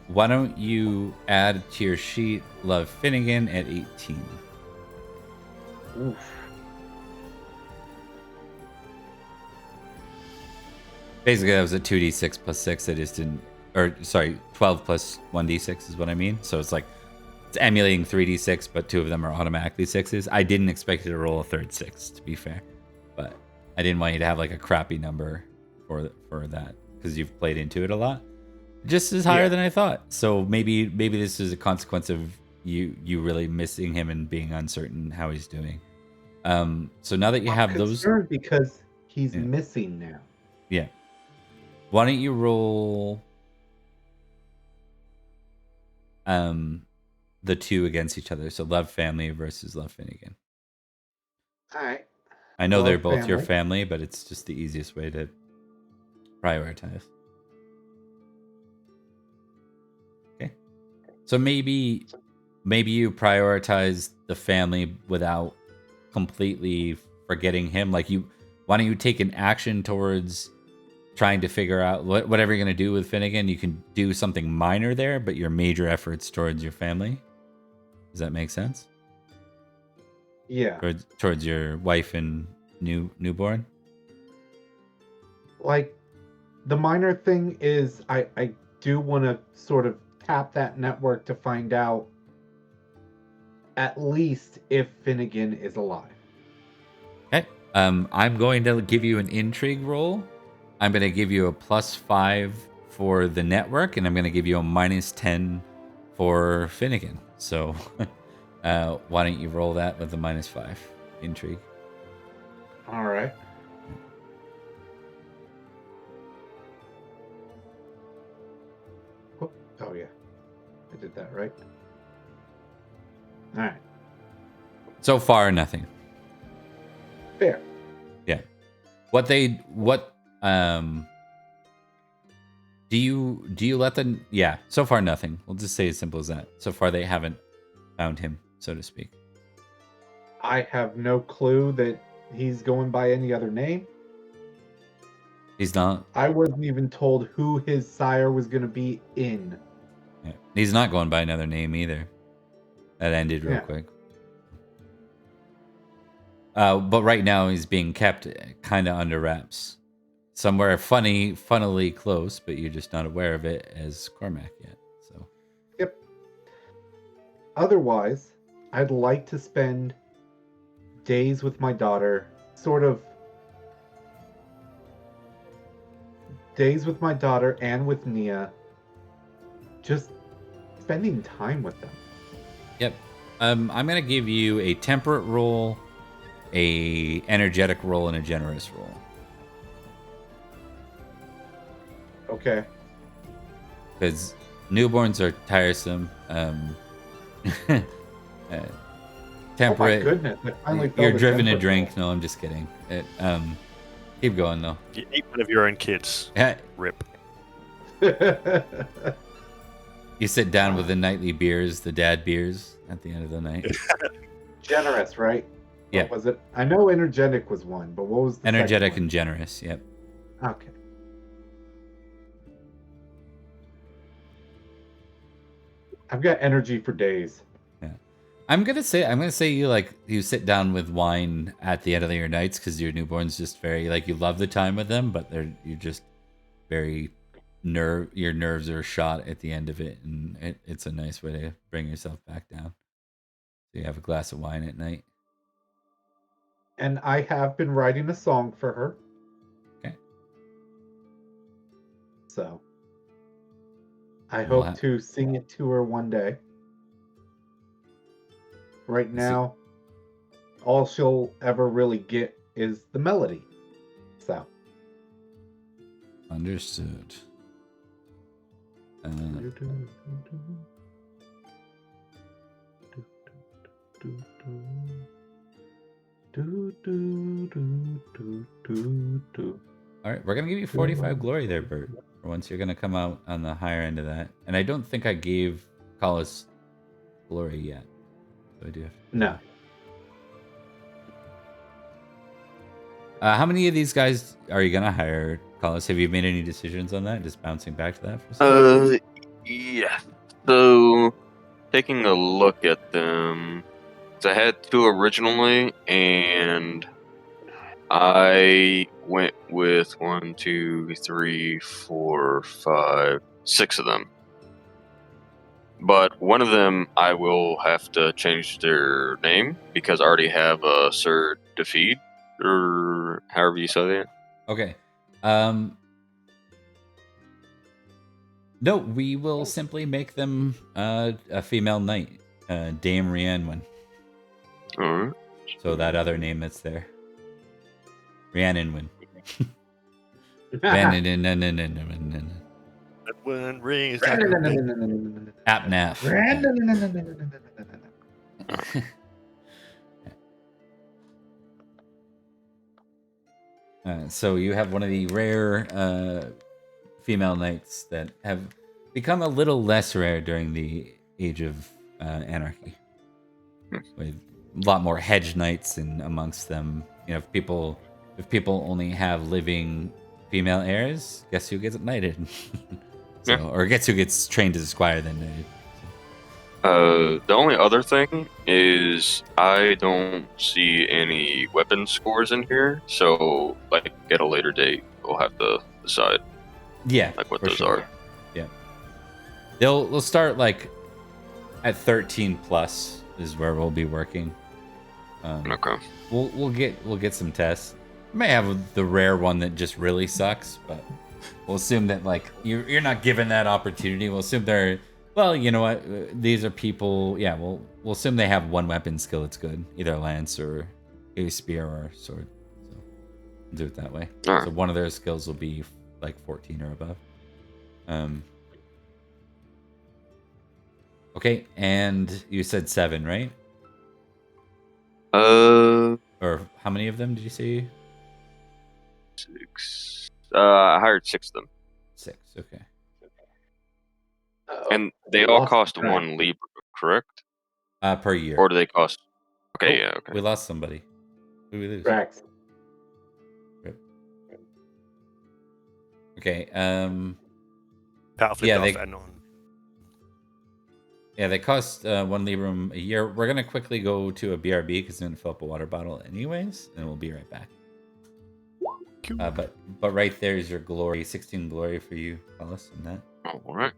S4: Why don't you add to your sheet love Finnegan at 18?
S3: Oof.
S4: Basically, that was a 2d6 plus 6. I just didn't, or sorry, 12 plus 1d6 is what I mean. So it's like, it's emulating 3d6, but 2 of them are automatically 6s. I didn't expect you to roll a third 6, to be fair. But I didn't want you to have like a crappy number for that, because you've played into it a lot. Just as higher than I thought. So maybe this is a consequence of you really missing him and being uncertain how he's doing. So now that you have those,
S3: because he's missing now.
S4: Yeah. Why don't you roll the 2 against each other? So love family versus love Finnegan.
S3: All right.
S4: I know they're both your family, but it's just the easiest way to prioritize. Okay. So maybe you prioritize the family without completely forgetting him. Like why don't you take an action towards trying to figure out whatever you're going to do with Finnegan? You can do something minor there, but your major efforts towards your family. Does that make sense?
S3: Yeah.
S4: Towards your wife and newborn?
S3: Like, the minor thing is I do want to sort of tap that network to find out at least if Finnegan is alive.
S4: Okay. I'm going to give you an intrigue roll. I'm going to give you a +5 for the network, and I'm going to give you a -10 for Finnegan. So why don't you roll that with the -5 intrigue?
S3: All right. Oh, yeah. I did that right. All right.
S4: So far, nothing.
S3: Fair.
S4: Yeah. Do you let them? Yeah. So far, nothing. We'll just say as simple as that. So far, they haven't found him, so to speak.
S3: I have no clue that he's going by any other name.
S4: He's not.
S3: I wasn't even told who his sire was going to be in.
S4: Yeah. He's not going by another name either. That ended real quick. But right now he's being kept kind of under wraps. Somewhere funnily close, but you're just not aware of it as Cormac yet. So.
S3: Yep. Otherwise, I'd like to spend days with my daughter, days with my daughter and with Nia, just spending time with them.
S4: Yep. I'm gonna give you a temperate roll, a energetic roll, and a generous roll.
S3: Okay.
S4: Because newborns are tiresome. Temperate.
S3: Oh my goodness! I finally
S4: You're
S3: felt
S4: driven to
S3: temperate
S4: drink.
S3: roll.
S4: No, I'm just kidding. Keep going though.
S2: You eat one of your own kids.
S4: Yeah.
S2: Rip.
S4: You sit down with the nightly beers, the dad beers, at the end of the night.
S3: Generous, right?
S4: Yeah.
S3: What was it? I know energetic was one, but what was the
S4: Energetic
S3: second
S4: and generous. Yep.
S3: one? Okay. I've got energy for days.
S4: Yeah. I'm gonna say you sit down with wine at the end of your nights because your newborn's just very you love the time with them, but you're just very your nerves are shot at the end of it, and it's a nice way to bring yourself back down. So you have a glass of wine at night.
S3: And I have been writing a song for her.
S4: Okay.
S3: So I
S4: We'll
S3: hope to sing it to her one day. Right now, all she'll ever really get is the melody. So.
S4: Understood. All right, we're gonna give you 45 glory there, Bert. For once, you're gonna come out on the higher end of that. And I don't think I gave Collis glory yet. So I do have to.
S3: No.
S4: How many of these guys are you gonna hire, Collis? Have you made any decisions on that? Just bouncing back to that for a second.
S6: Yeah. So, taking a look at them, I had 2 originally, and I went with 1, 2, 3, 4, 5, 6 of them. But one of them, I will have to change their name because I already have a Sir Defeat, or however you say that.
S4: Okay. No, we will simply make them a female knight, Dame Rhiannon.
S6: Alright.
S4: So that other name that's there. Rhiannon. Apnaf.
S2: That one rings.
S4: So you have one of the rare female knights that have become a little less rare during the age of anarchy. With a lot more hedge knights and amongst them, you know, if people only have living female heirs, guess who gets knighted? So,
S6: Yeah.
S4: or guess who gets trained as a squire then knighted.
S6: The only other thing is I don't see any weapon scores in here, so like at a later date we'll have to decide
S4: Yeah,
S6: like what
S4: for
S6: those
S4: sure.
S6: are.
S4: Yeah, they'll start like at 13 plus is where we'll be working.
S6: Okay.
S4: We'll get some tests. We may have the rare one that just really sucks, but we'll assume that like you're not given that opportunity. We'll assume they're, well, you know what? These are people. Yeah, we'll assume they have one weapon skill that's good, either a lance or a spear or a sword. So we'll do it that way.
S6: All right.
S4: So one of their skills will be like 14 or above. Okay, and you said 7, right? Or how many of them did you say?
S6: 6. I hired 6 of them,
S4: 6. Okay.
S6: and they all cost 1 libra, correct?
S4: Per year.
S6: Or do they cost? Okay,
S4: Oh,
S6: yeah, okay.
S4: We lost somebody. Who did we lose?
S3: Rex.
S4: Rip. Okay.
S2: Powerfully
S4: Yeah,
S2: buff
S4: they-
S2: and on.
S4: Yeah, they cost 1 librum a year. We're gonna quickly go to a BRB because I'm gonna fill up a water bottle anyways, and we'll be right back.
S2: Cool.
S4: But right there is your glory, 16 glory for you, Alice, and that,
S6: All right.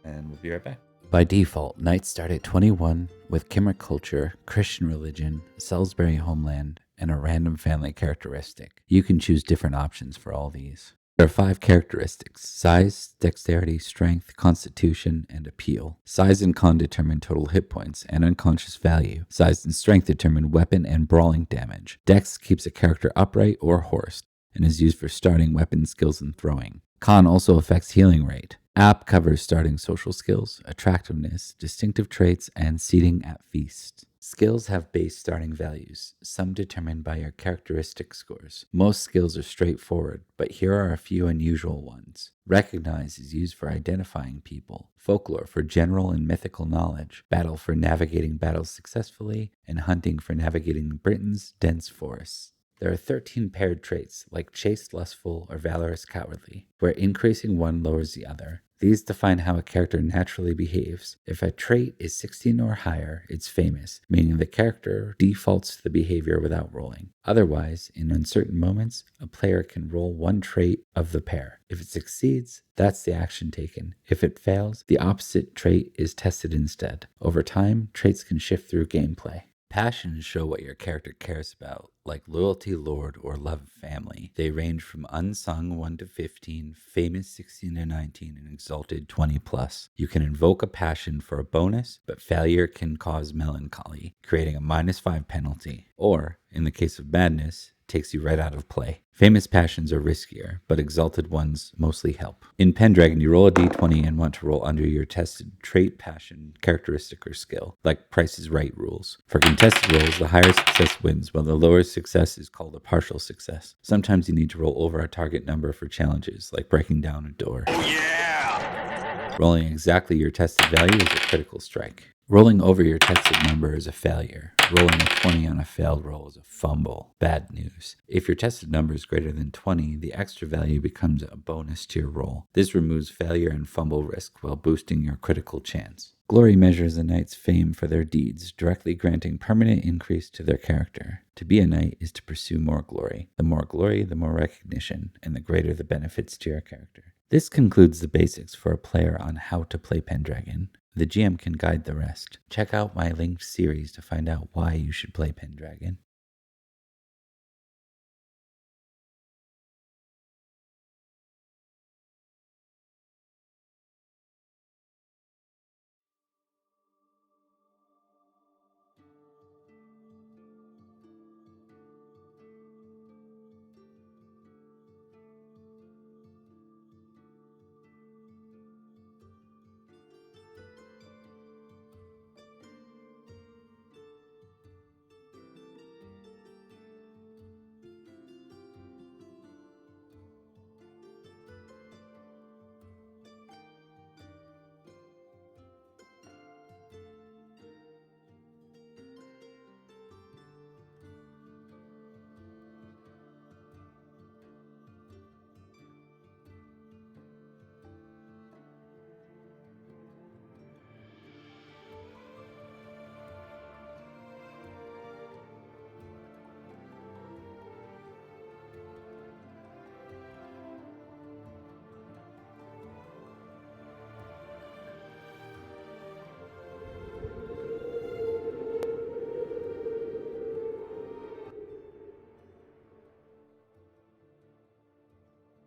S4: and we'll be right back.
S7: By default, knights start at 21 with Kimmer culture, Christian religion, Salisbury homeland, and a random family characteristic. You can choose different options for all these. There are 5 characteristics: size, dexterity, strength, constitution, and appeal. Size and con determine total hit points and unconscious value. Size and strength determine weapon and brawling damage. Dex keeps a character upright or horsed and is used for starting weapon skills and throwing. Con also affects healing rate. App covers starting social skills, attractiveness, distinctive traits, and seating at feast. Skills have base starting values, some determined by your characteristic scores. Most skills are straightforward, but here are a few unusual ones. Recognize is used for identifying people, folklore for general and mythical knowledge, battle for navigating battles successfully, and hunting for navigating Britain's dense forests. There are 13 paired traits, like chaste, lustful, or valorous, cowardly, where increasing one lowers the other. These define how a character naturally behaves. If a trait is 16 or higher, it's famous, meaning the character defaults to the behavior without rolling. Otherwise, in uncertain moments, a player can roll one trait of the pair. If it succeeds, that's the action taken. If it fails, the opposite trait is tested instead. Over time, traits can shift through gameplay. Passions show what your character cares about, like loyalty, lord, or love of family. They range from unsung 1 to 15, famous 16 to 19, and exalted 20 plus. You can invoke a passion for a bonus, but failure can cause melancholy, creating a -5 penalty. Or, in the case of madness, takes you right out of play. Famous passions are riskier, but exalted ones mostly help. In Pendragon, you roll a d20 and want to roll under your tested trait, passion, characteristic, or skill, like Price is Right rules. For contested rolls, the higher success wins, while the lower success is called a partial success. Sometimes you need to roll over a target number for challenges, like breaking down a door. Rolling exactly your tested value is a critical strike. Rolling over your tested number is a failure. Rolling a 20 on a failed roll is a fumble. Bad news. If your tested number is greater than 20, the extra value becomes a bonus to your roll. This removes failure and fumble risk while boosting your critical chance. Glory measures a knight's fame for their deeds, directly granting permanent increase to their character. To be a knight is to pursue more glory. The more glory, the more recognition, and the greater the benefits to your character. This concludes the basics for a player on how to play Pendragon. The GM can guide the rest. Check out my linked series to find out why you should play Pendragon.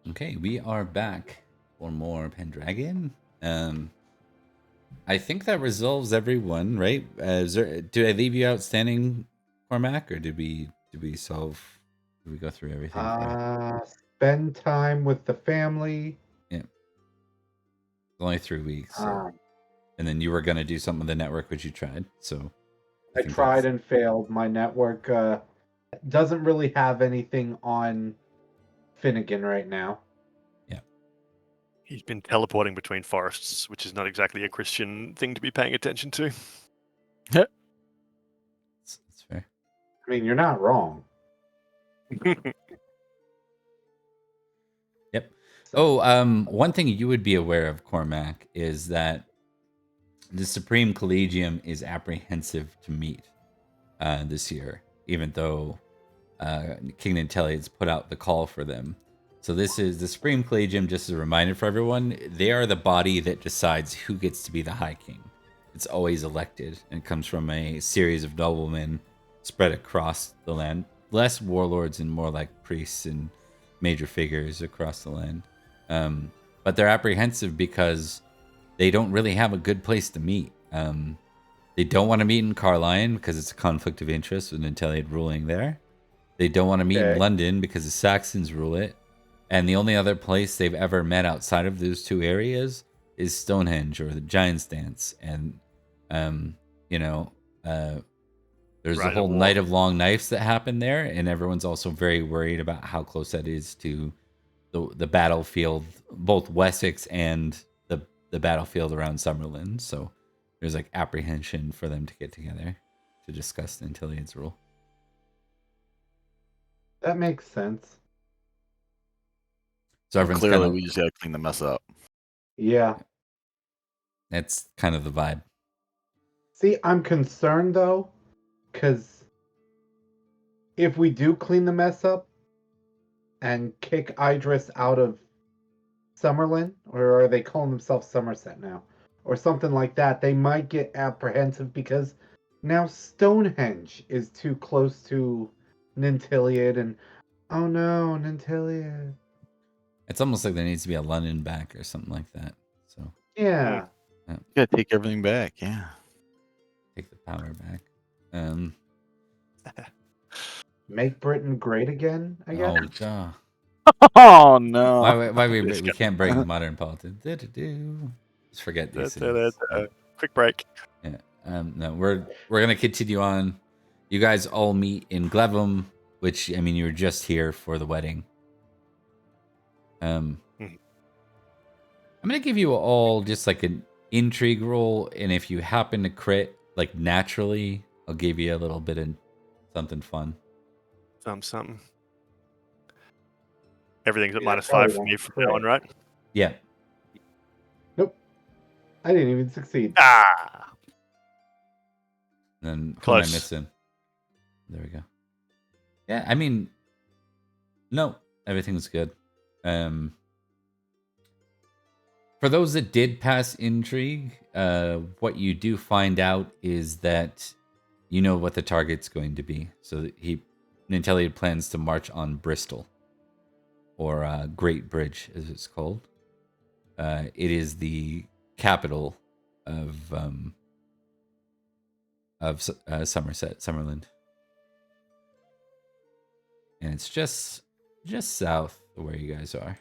S7: Okay, we are back for more Pendragon. I think that resolves everyone, right? Did I leave you outstanding, Cormac, or did we solve? Did we go through everything?
S3: Spend time with the family.
S4: Yeah, it's only 3 weeks. So. And then you were gonna do something with the network, which you tried. So
S3: I tried and failed. My network doesn't really have anything on Finnegan right now.
S4: Yeah.
S2: He's been teleporting between forests, which is not exactly a Christian thing to be paying attention to.
S4: That's fair.
S3: I mean, you're not wrong.
S4: Yep. Oh, one thing you would be aware of, Cormac, is that the Supreme Collegium is apprehensive to meet this year, even though King Nanteleod's put out the call for them. So this is the Supreme Collegium, just as a reminder for everyone, they are the body that decides who gets to be the High King. It's always elected and comes from a series of noblemen spread across the land. Less warlords and more like priests and major figures across the land. But they're apprehensive because they don't really have a good place to meet. They don't want to meet in Carlisle because it's a conflict of interest with Nanteleod ruling there. They don't want to meet in London because the Saxons rule it. And the only other place they've ever met outside of those two areas is Stonehenge or the Giant's Dance. And, there's a whole Night of Long Knives that happened there. And everyone's also very worried about how close that is to the battlefield, both Wessex and the battlefield around Summerlin. So there's like apprehension for them to get together to discuss Nanteleod's rule.
S3: That makes sense.
S1: So clearly we just gotta clean the mess up.
S3: Yeah.
S4: That's kind of the vibe.
S3: See, I'm concerned though, because if we do clean the mess up and kick Idris out of Summerlin, or are they calling themselves Somerset now, or something like that, they might get apprehensive because now Stonehenge is too close to Nanteleod, and oh no, Nanteleod.
S4: It's almost like there needs to be a London back or something like that. So
S3: Yeah.
S1: You gotta take everything back. Yeah.
S4: take the power back.
S3: Make Britain great again, I guess.
S4: Oh, duh.
S1: Oh no.
S4: Why we
S2: This
S4: we
S2: guy.
S4: can't break modern politics? Just forget these things.
S2: Quick break.
S4: Yeah. No, we're gonna continue on. You guys all meet in Glevum, which I mean you were just here for the wedding. I'm gonna give you all just like an intrigue roll, and if you happen to crit like naturally, I'll give you a little bit of something fun.
S2: Something. Everything's at
S3: Yeah,
S2: -5
S3: probably
S2: for me
S3: won't
S2: from now on, right?
S4: Yeah.
S3: Nope. I didn't even succeed.
S2: Ah,
S4: Then who am I
S2: Close.
S4: missing? There we go. Yeah, I mean, no, everything's good. For those that did pass intrigue, what you do find out is that you know what the target's going to be. So Nanteleod plans to march on Bristol, or Great Bridge, as it's called. It is the capital of Somerset, Summerland, and it's just south of where you guys are.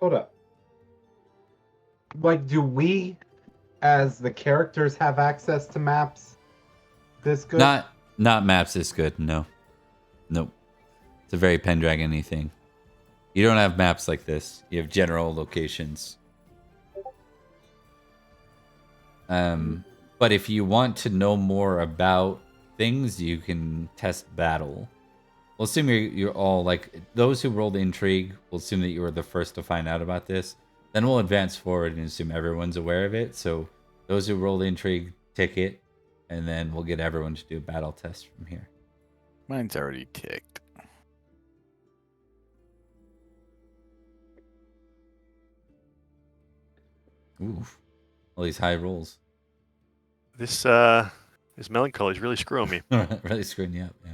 S3: Hold up. Like, do we, as the characters, have access to maps this good?
S4: Not maps this good. No, nope. It's a very Pendragon-y thing. You don't have maps like this. You have general locations. But if you want to know more about things, you can test battle. We'll assume you're all like those who rolled intrigue. We'll assume that you were the first to find out about this. Then we'll advance forward and assume everyone's aware of it. So those who rolled intrigue, tick it, and then we'll get everyone to do a battle test from here.
S1: Mine's already ticked.
S4: Ooh, all these high rolls.
S2: this melancholy is really screwing me.
S4: Really screwing you up, yeah.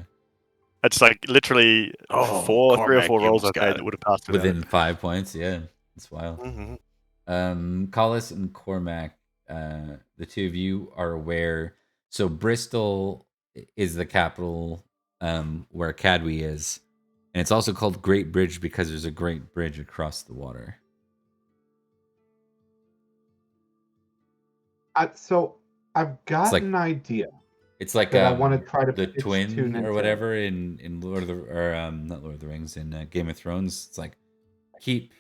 S2: It's like literally three or
S1: Cormac,
S2: four
S1: you
S2: rolls
S1: almost
S2: I've
S1: got
S2: made
S1: it.
S2: that would have passed
S4: Within 5 points, yeah. It's wild.
S2: Mm-hmm.
S4: Collis and Cormac, the two of you are aware. So Bristol is the capital where Cadwy is. And it's also called Great Bridge because there's a great bridge across the water.
S3: So I've got
S4: like-
S3: an idea.
S4: It's like
S3: that I want to try to
S4: the
S3: pitch to
S4: twin or
S3: Nintendo.
S4: whatever in Lord of the or not Lord of the Rings, in Game of Thrones. It's like keep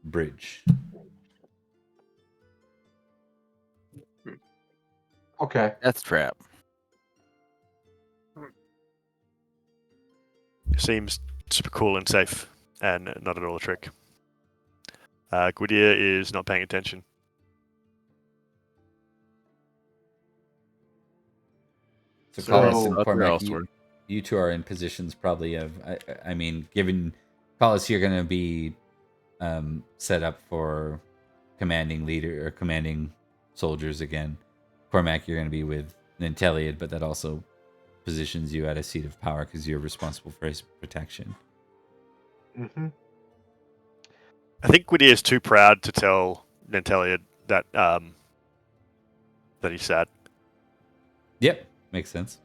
S4: bridge.
S3: Okay.
S1: That's trap.
S2: Seems super cool and safe, and not at all a trick. Gwydir is not paying attention.
S4: So
S3: So-
S4: Collis and
S1: Up your
S4: Cormac,
S1: elsewhere.
S4: you two are in positions probably of. I mean, given Collis, you're going to be set up for commanding leader or commanding soldiers again. Cormac, you're going to be with Nanteleod, but that also positions you at a seat of power because you're responsible for his protection.
S3: Mm-hmm.
S2: I think Gwydir is too proud to tell Nanteleod that he's sad.
S4: Yep, makes sense.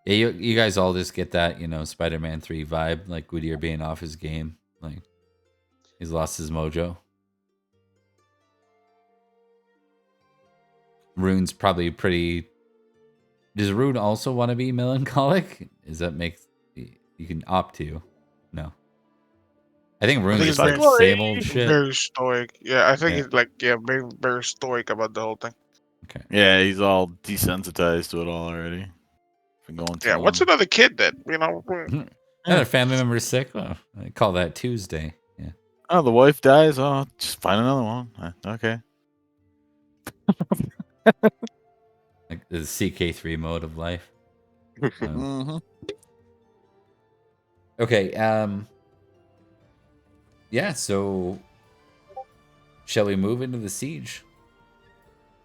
S4: Yeah, you guys all just get that, Spider-Man 3 vibe, like Gwydir being off his game. Like, he's lost his mojo. Rune's probably pretty... Does Rune also want to be melancholic? Does that make... You can opt to. No. I think Rune's
S5: he's
S4: just like
S2: very-
S4: same old shit.
S5: Very stoic. Yeah, I think
S4: Yeah.
S5: he's like, very, very stoic about the whole thing.
S4: Okay.
S1: Yeah, he's all desensitized to it all already. Been going too
S5: Yeah, what's
S1: long.
S5: another kid that
S4: Another family member is sick. Well, I call that Tuesday. Yeah.
S1: Oh, the wife dies. Oh, just find another one. Okay.
S4: Like the CK3 mode of life.
S1: Mm-hmm.
S4: Okay. Yeah. So, shall we move into the siege?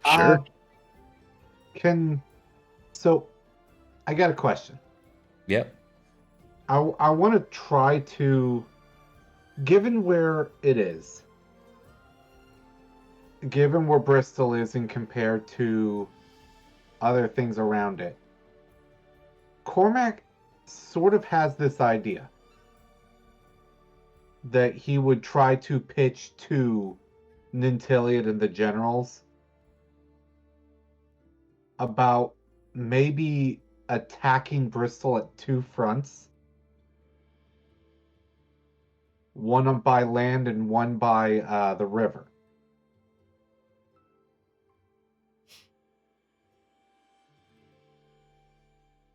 S1: Sure.
S3: So, I got a question.
S4: Yep.
S3: I want to try to, given where it is, given where Bristol is and compared to other things around it, Cormac sort of has this idea that he would try to pitch to Nanteleod and the generals about maybe attacking Bristol at two fronts. One by land and one by the river.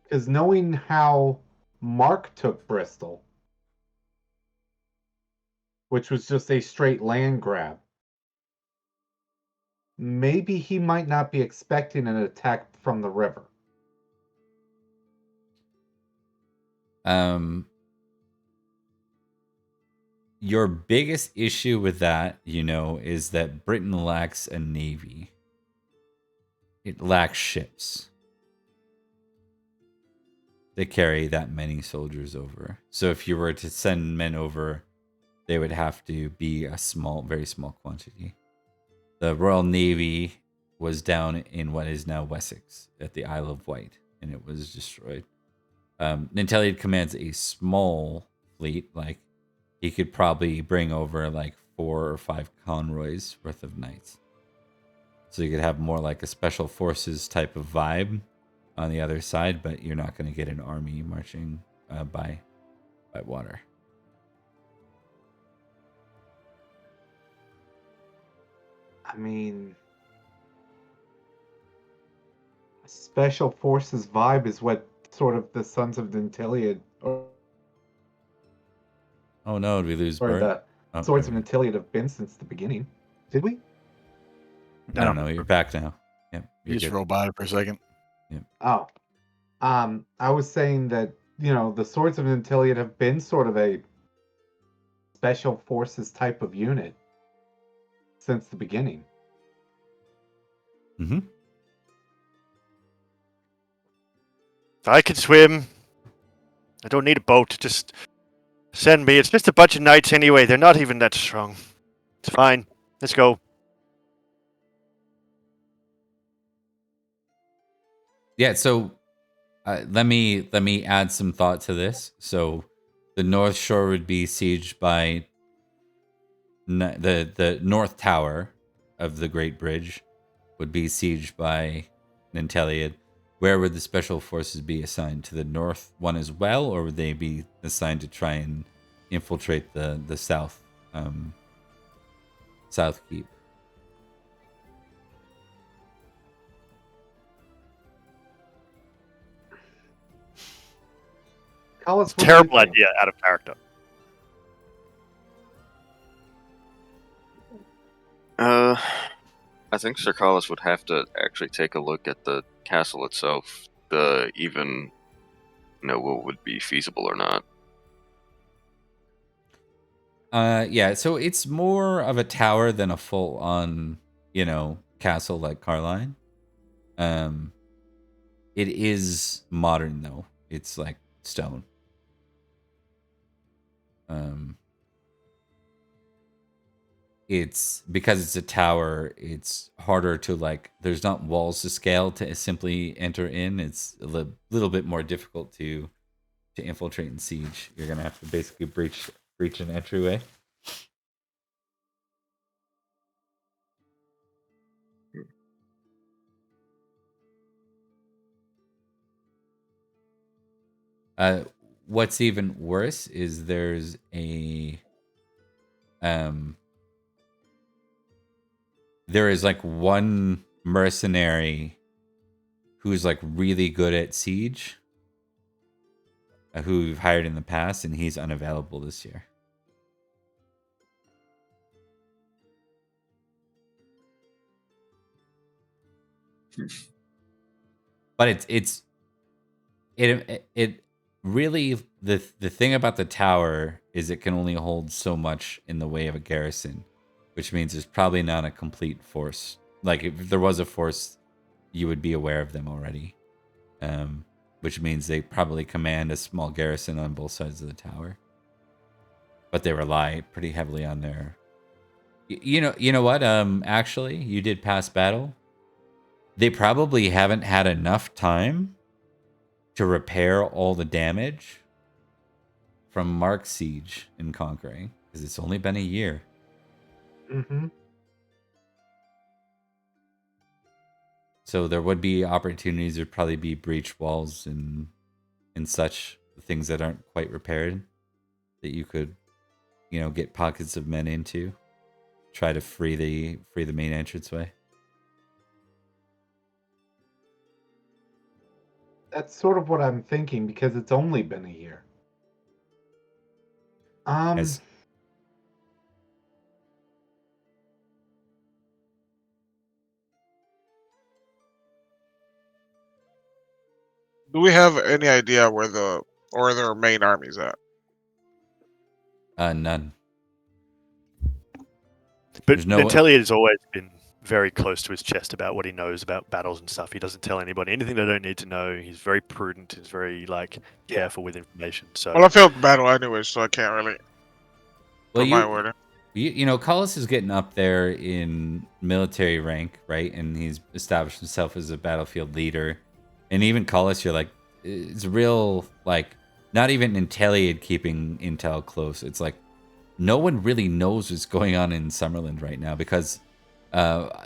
S3: Because knowing how Mark took Bristol, which was just a straight land grab, maybe he might not be expecting an attack from the river.
S4: Your biggest issue with that, is that Britain lacks a navy. It lacks ships that carry that many soldiers over. So if you were to send men over, they would have to be a very small quantity. The Royal Navy was down in what is now Wessex at the Isle of Wight, and it was destroyed. Nanteleod commands a small fleet. Like, he could probably bring over like 4 or 5 convoys worth of knights. So you could have more like a special forces type of vibe on the other side, but you're not going to get an army marching by water.
S3: I mean, special forces vibe is what sort of the Sons of Nanteleod or
S4: Oh no, did we lose
S3: or
S4: Bert?
S3: the Swords of Nanteleod have been since the beginning. Did we?
S4: I don't know. You're back now. Yep.
S1: You just roboted for a second.
S4: Yep.
S3: Oh. I was saying that, the Swords of Nanteleod have been sort of a special forces type of unit since the beginning.
S4: Mm-hmm.
S2: I can swim. I don't need a boat. Just send me. It's just a bunch of knights anyway. They're not even that strong. It's fine. Let's go.
S4: Yeah, so let me add some thought to this. So the North Shore would be sieged by the North Tower of the Great Bridge would be sieged by Nanteleod. Where would the special forces be assigned? To the north one as well, or would they be assigned to try and infiltrate the south south keep?
S3: Collis,
S2: Terrible idea out of character.
S6: I think Sir Carlos would have to actually take a look at the castle itself to even know what would be feasible or not.
S4: Yeah, so it's more of a tower than a full on, castle like Carline. It is modern though. It's like stone. It's because it's a tower, it's harder to there's not walls to scale to simply enter in. It's a little bit more difficult to infiltrate and siege. You're gonna have to basically breach an entryway. What's even worse is there's there is one mercenary who's like really good at siege, who we've hired in the past, and he's unavailable this year. But it really, the thing about the tower is it can only hold so much in the way of a garrison, which means there's probably not a complete force. Like if there was a force, you would be aware of them already. Which means they probably command a small garrison on both sides of the tower. But they rely pretty heavily on their. You know what? Actually, you did pass battle. They probably haven't had enough time to repair all the damage from Mark's siege and conquering, because it's only been a year.
S3: Mm-hmm.
S4: So there would be opportunities. There'd probably be breach walls and such things that aren't quite repaired that you could, get pockets of men into, try to free the main entranceway.
S3: That's sort of what I'm thinking because it's only been a year.
S4: As
S5: Do we have any idea where their main army's at?
S4: none.
S2: But
S4: There's no-
S2: Nanteleod has always been very close to his chest about what he knows about battles and stuff. He doesn't tell anybody anything they don't need to know. He's very prudent. He's very careful with information. So
S5: Well, I failed battle anyway, so I can't really
S4: Well,
S5: put my word in.
S4: Collis is getting up there in military rank, right? And he's established himself as a battlefield leader. And even Collis, you're like, it's real, not even Nanteleod keeping intel close. It's like, no one really knows what's going on in Summerland right now because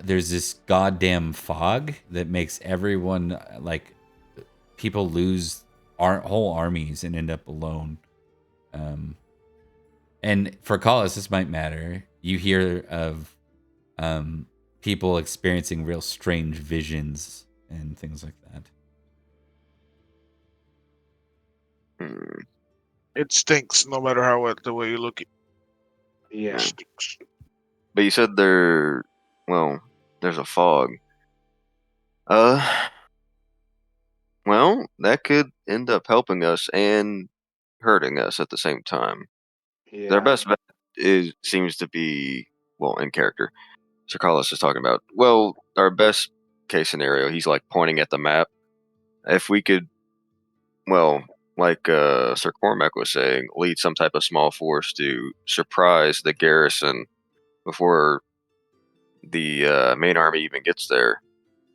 S4: there's this goddamn fog that makes everyone, people lose whole armies and end up alone. And for Collis, this might matter. You hear of people experiencing real strange visions and things like that.
S5: It stinks no matter the way you look.
S3: Yeah.
S5: It stinks.
S6: But you said there's a fog. Well, that could end up helping us and hurting us at the same time.
S3: Yeah.
S6: Their best bet seems to be, in character. Sir Carlos is talking about, our best case scenario, he's pointing at the map. If we could, Sir Cormac was saying, lead some type of small force to surprise the garrison before the main army even gets there.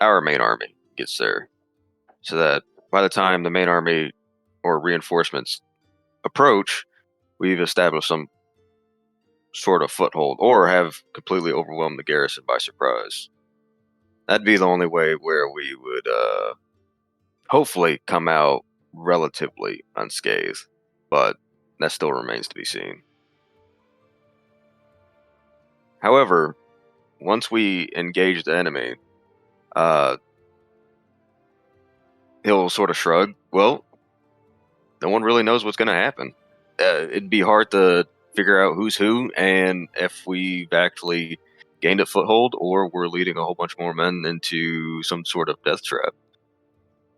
S6: Our main army gets there. So that by the time the main army or reinforcements approach, we've established some sort of foothold or have completely overwhelmed the garrison by surprise. That'd be the only way where we would hopefully come out relatively unscathed, but that still remains to be seen. However, once we engage the enemy, he'll sort of shrug. Well, no one really knows what's going to happen. It'd be hard to figure out who's who and if we've actually gained a foothold or we're leading a whole bunch more men into some sort of death trap.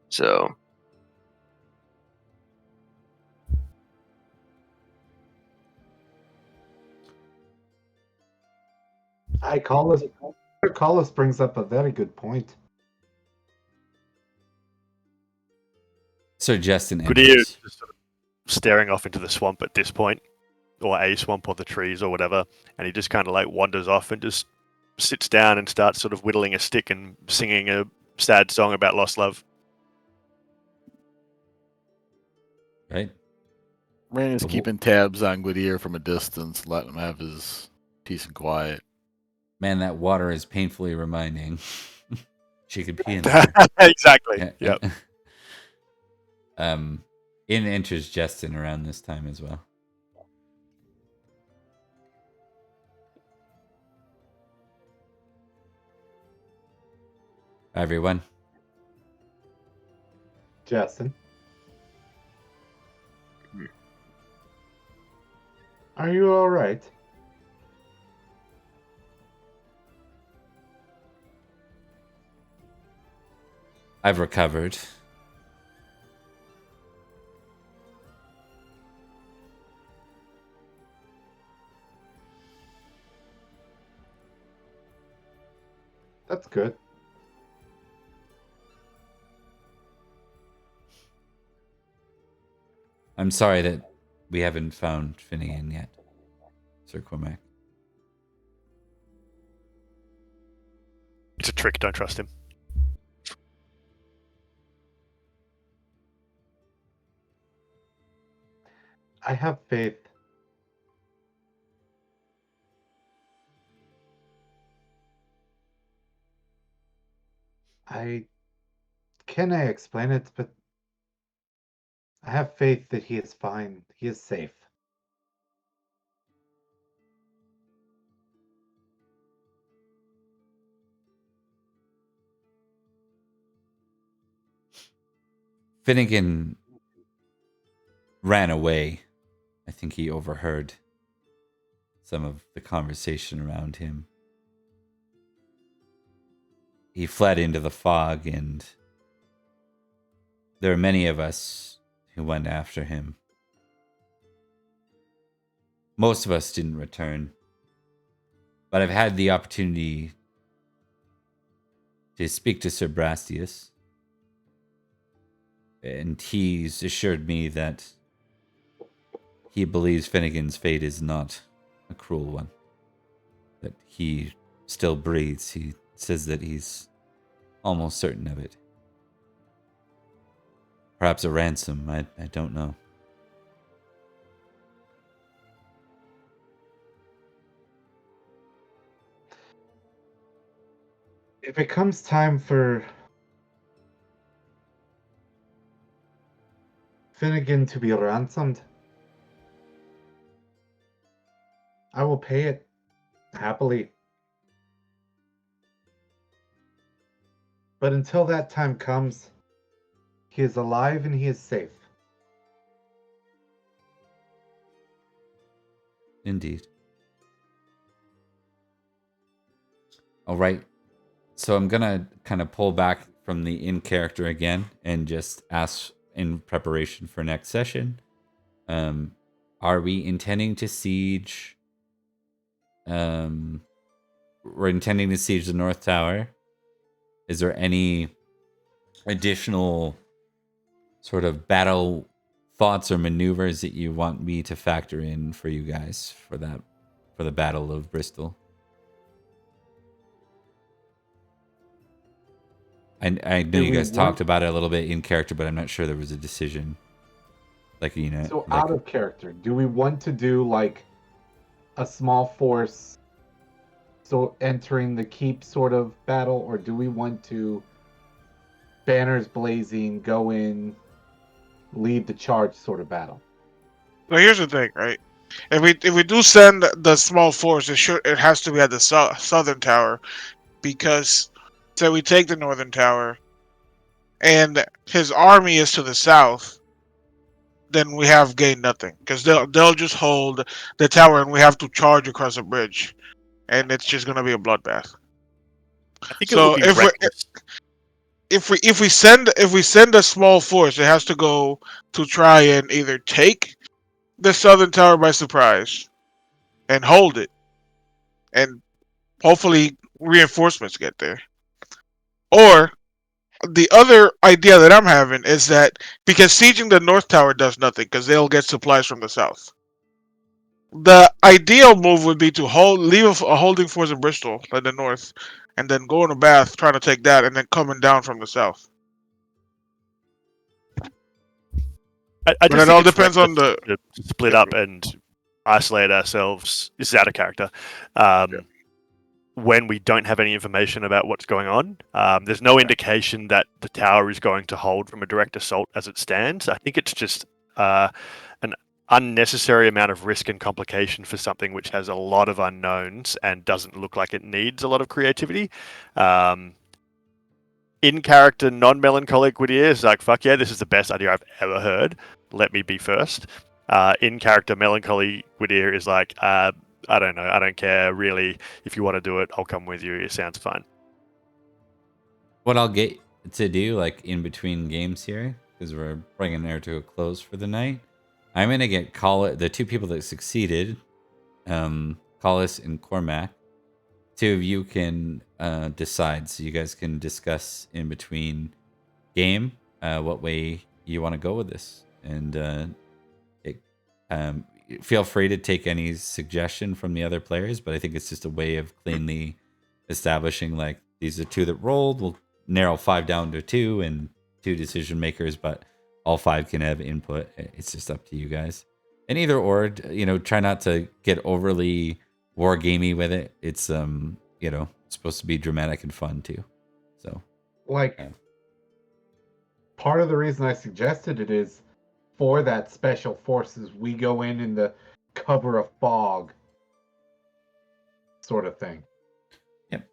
S6: So
S3: Collis brings up a very good point.
S4: So Justin
S2: Goodyear
S4: enters.
S2: is just sort of staring off into the swamp at this point, or a swamp or the trees or whatever, and he just kind of wanders off and just sits down and starts sort of whittling a stick and singing a sad song about lost love.
S4: Right?
S1: Ran is keeping tabs on Goodyear from a distance, letting him have his peace and quiet.
S4: Man, that water is painfully reminding. She could pee in there.
S2: Exactly. Yep.
S4: In enters Justin around this time as well. Bye, everyone.
S3: Justin. Are you all right?
S4: I've recovered.
S3: That's good.
S4: I'm sorry that we haven't found Finnegan yet, Sir Cormac.
S2: It's a trick. Don't trust him.
S3: I have faith. Can I explain it? But I have faith that he is fine. He is safe.
S4: Finnegan ran away. I think he overheard some of the conversation around him. He fled into the fog, and there are many of us who went after him. Most of us didn't return, but I've had the opportunity to speak to Sir Brastius, and he's assured me that he believes Finnegan's fate is not a cruel one, that he still breathes. He says that he's almost certain of it. Perhaps a ransom, I don't know.
S3: If it comes time for Finnegan to be ransomed, I will pay it happily. But until that time comes, he is alive and he is safe.
S4: Indeed. All right. So I'm going to kind of pull back from the in character again and just ask in preparation for next session. Are we intending to siege? We're intending to siege the North Tower. Is there any additional sort of battle thoughts or maneuvers that you want me to factor in for you guys for the Battle of Bristol? I know you guys talked about it a little bit in character, but I'm not sure there was a decision.
S3: So out of character, do we want to do like a small force, so entering the keep sort of battle, or do we want to banners blazing, go in, lead the charge sort of battle?
S5: Well, here's the thing, right? If we do send the small force, it has to be at the southern tower, because say we take the northern tower, and his army is to the south, then we have gained nothing, because they'll just hold the tower, and we have to charge across a bridge, and it's just gonna be a bloodbath.
S2: I think it
S5: So
S2: would be reckless.
S5: if we send a small force, it has to go to try and either take the southern tower by surprise and hold it, and hopefully reinforcements get there. Or the other idea that I'm having is that because sieging the north tower does nothing because they'll get supplies from the south. The ideal move would be to leave a holding force in Bristol in the north, and then go in a bath trying to take that, and then coming down from the south.
S2: I
S5: But
S2: just
S5: it
S2: think
S5: all
S2: it's
S5: depends on
S2: reckless to split up and isolate ourselves. This is out of character. When we don't have any information about what's going on, there's no indication that the tower is going to hold from a direct assault as it stands. I think it's just an unnecessary amount of risk and complication for something which has a lot of unknowns and doesn't look like it needs a lot of creativity. in character, non-melancholic Whittier is like, fuck yeah, this is the best idea I've ever heard. Let me be first. In character, melancholy Whittier is like, I don't know, I don't care really. If you want to do it, I'll come with you. It sounds fun.
S4: What I'll get to do, like in between games here, because we're bringing there to a close for the night, I'm gonna get the two people that succeeded, Collis and Cormac. Two of you can decide, so you guys can discuss in between game what way you want to go with this, and feel free to take any suggestion from the other players. But I think it's just a way of cleanly establishing like these are two that rolled. We'll narrow 5 down to 2 and 2 decision makers, but all 5 can have input. It's just up to you guys. And either or, try not to get overly war gamey with it. It's supposed to be dramatic and fun too. So
S3: part of the reason I suggested it is for that special forces, we go in the cover of fog sort of thing.
S4: Yep.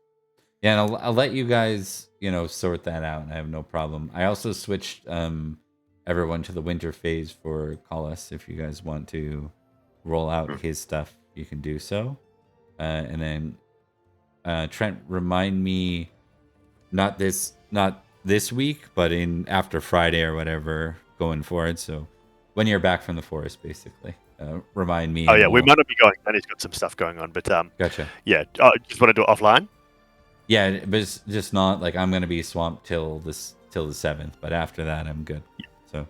S4: Yeah, and I'll let you guys, sort that out. I have no problem. I also switched everyone to the winter phase for Collis. If you guys want to roll out his stuff, you can do so. And then Trent, remind me, not this week, but after Friday or whatever going forward. So when you're back from the forest, basically, remind me.
S2: Oh yeah, we might not be going. Danny's got some stuff going on, but
S4: gotcha.
S2: Yeah, just want to do it offline.
S4: Yeah, but it's just not like I'm gonna be swamped till the 7th, but after that I'm good. Yeah. So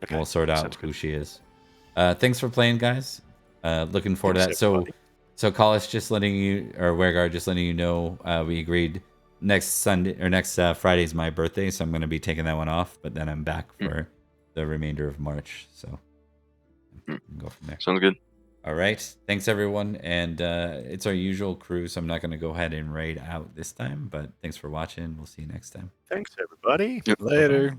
S4: we'll sort out who she is. Thanks for playing, guys. Looking forward to that. So Collis, just letting you, or Weregar, just letting you know, we agreed next Sunday or next Friday is my birthday, so I'm gonna be taking that one off, but then I'm back for the remainder of March. So go from there.
S6: Sounds good.
S4: All right. Thanks, everyone. And it's our usual crew, so I'm not going to go ahead and raid out this time. But thanks for watching. We'll see you next time.
S2: Thanks, everybody.
S1: Later.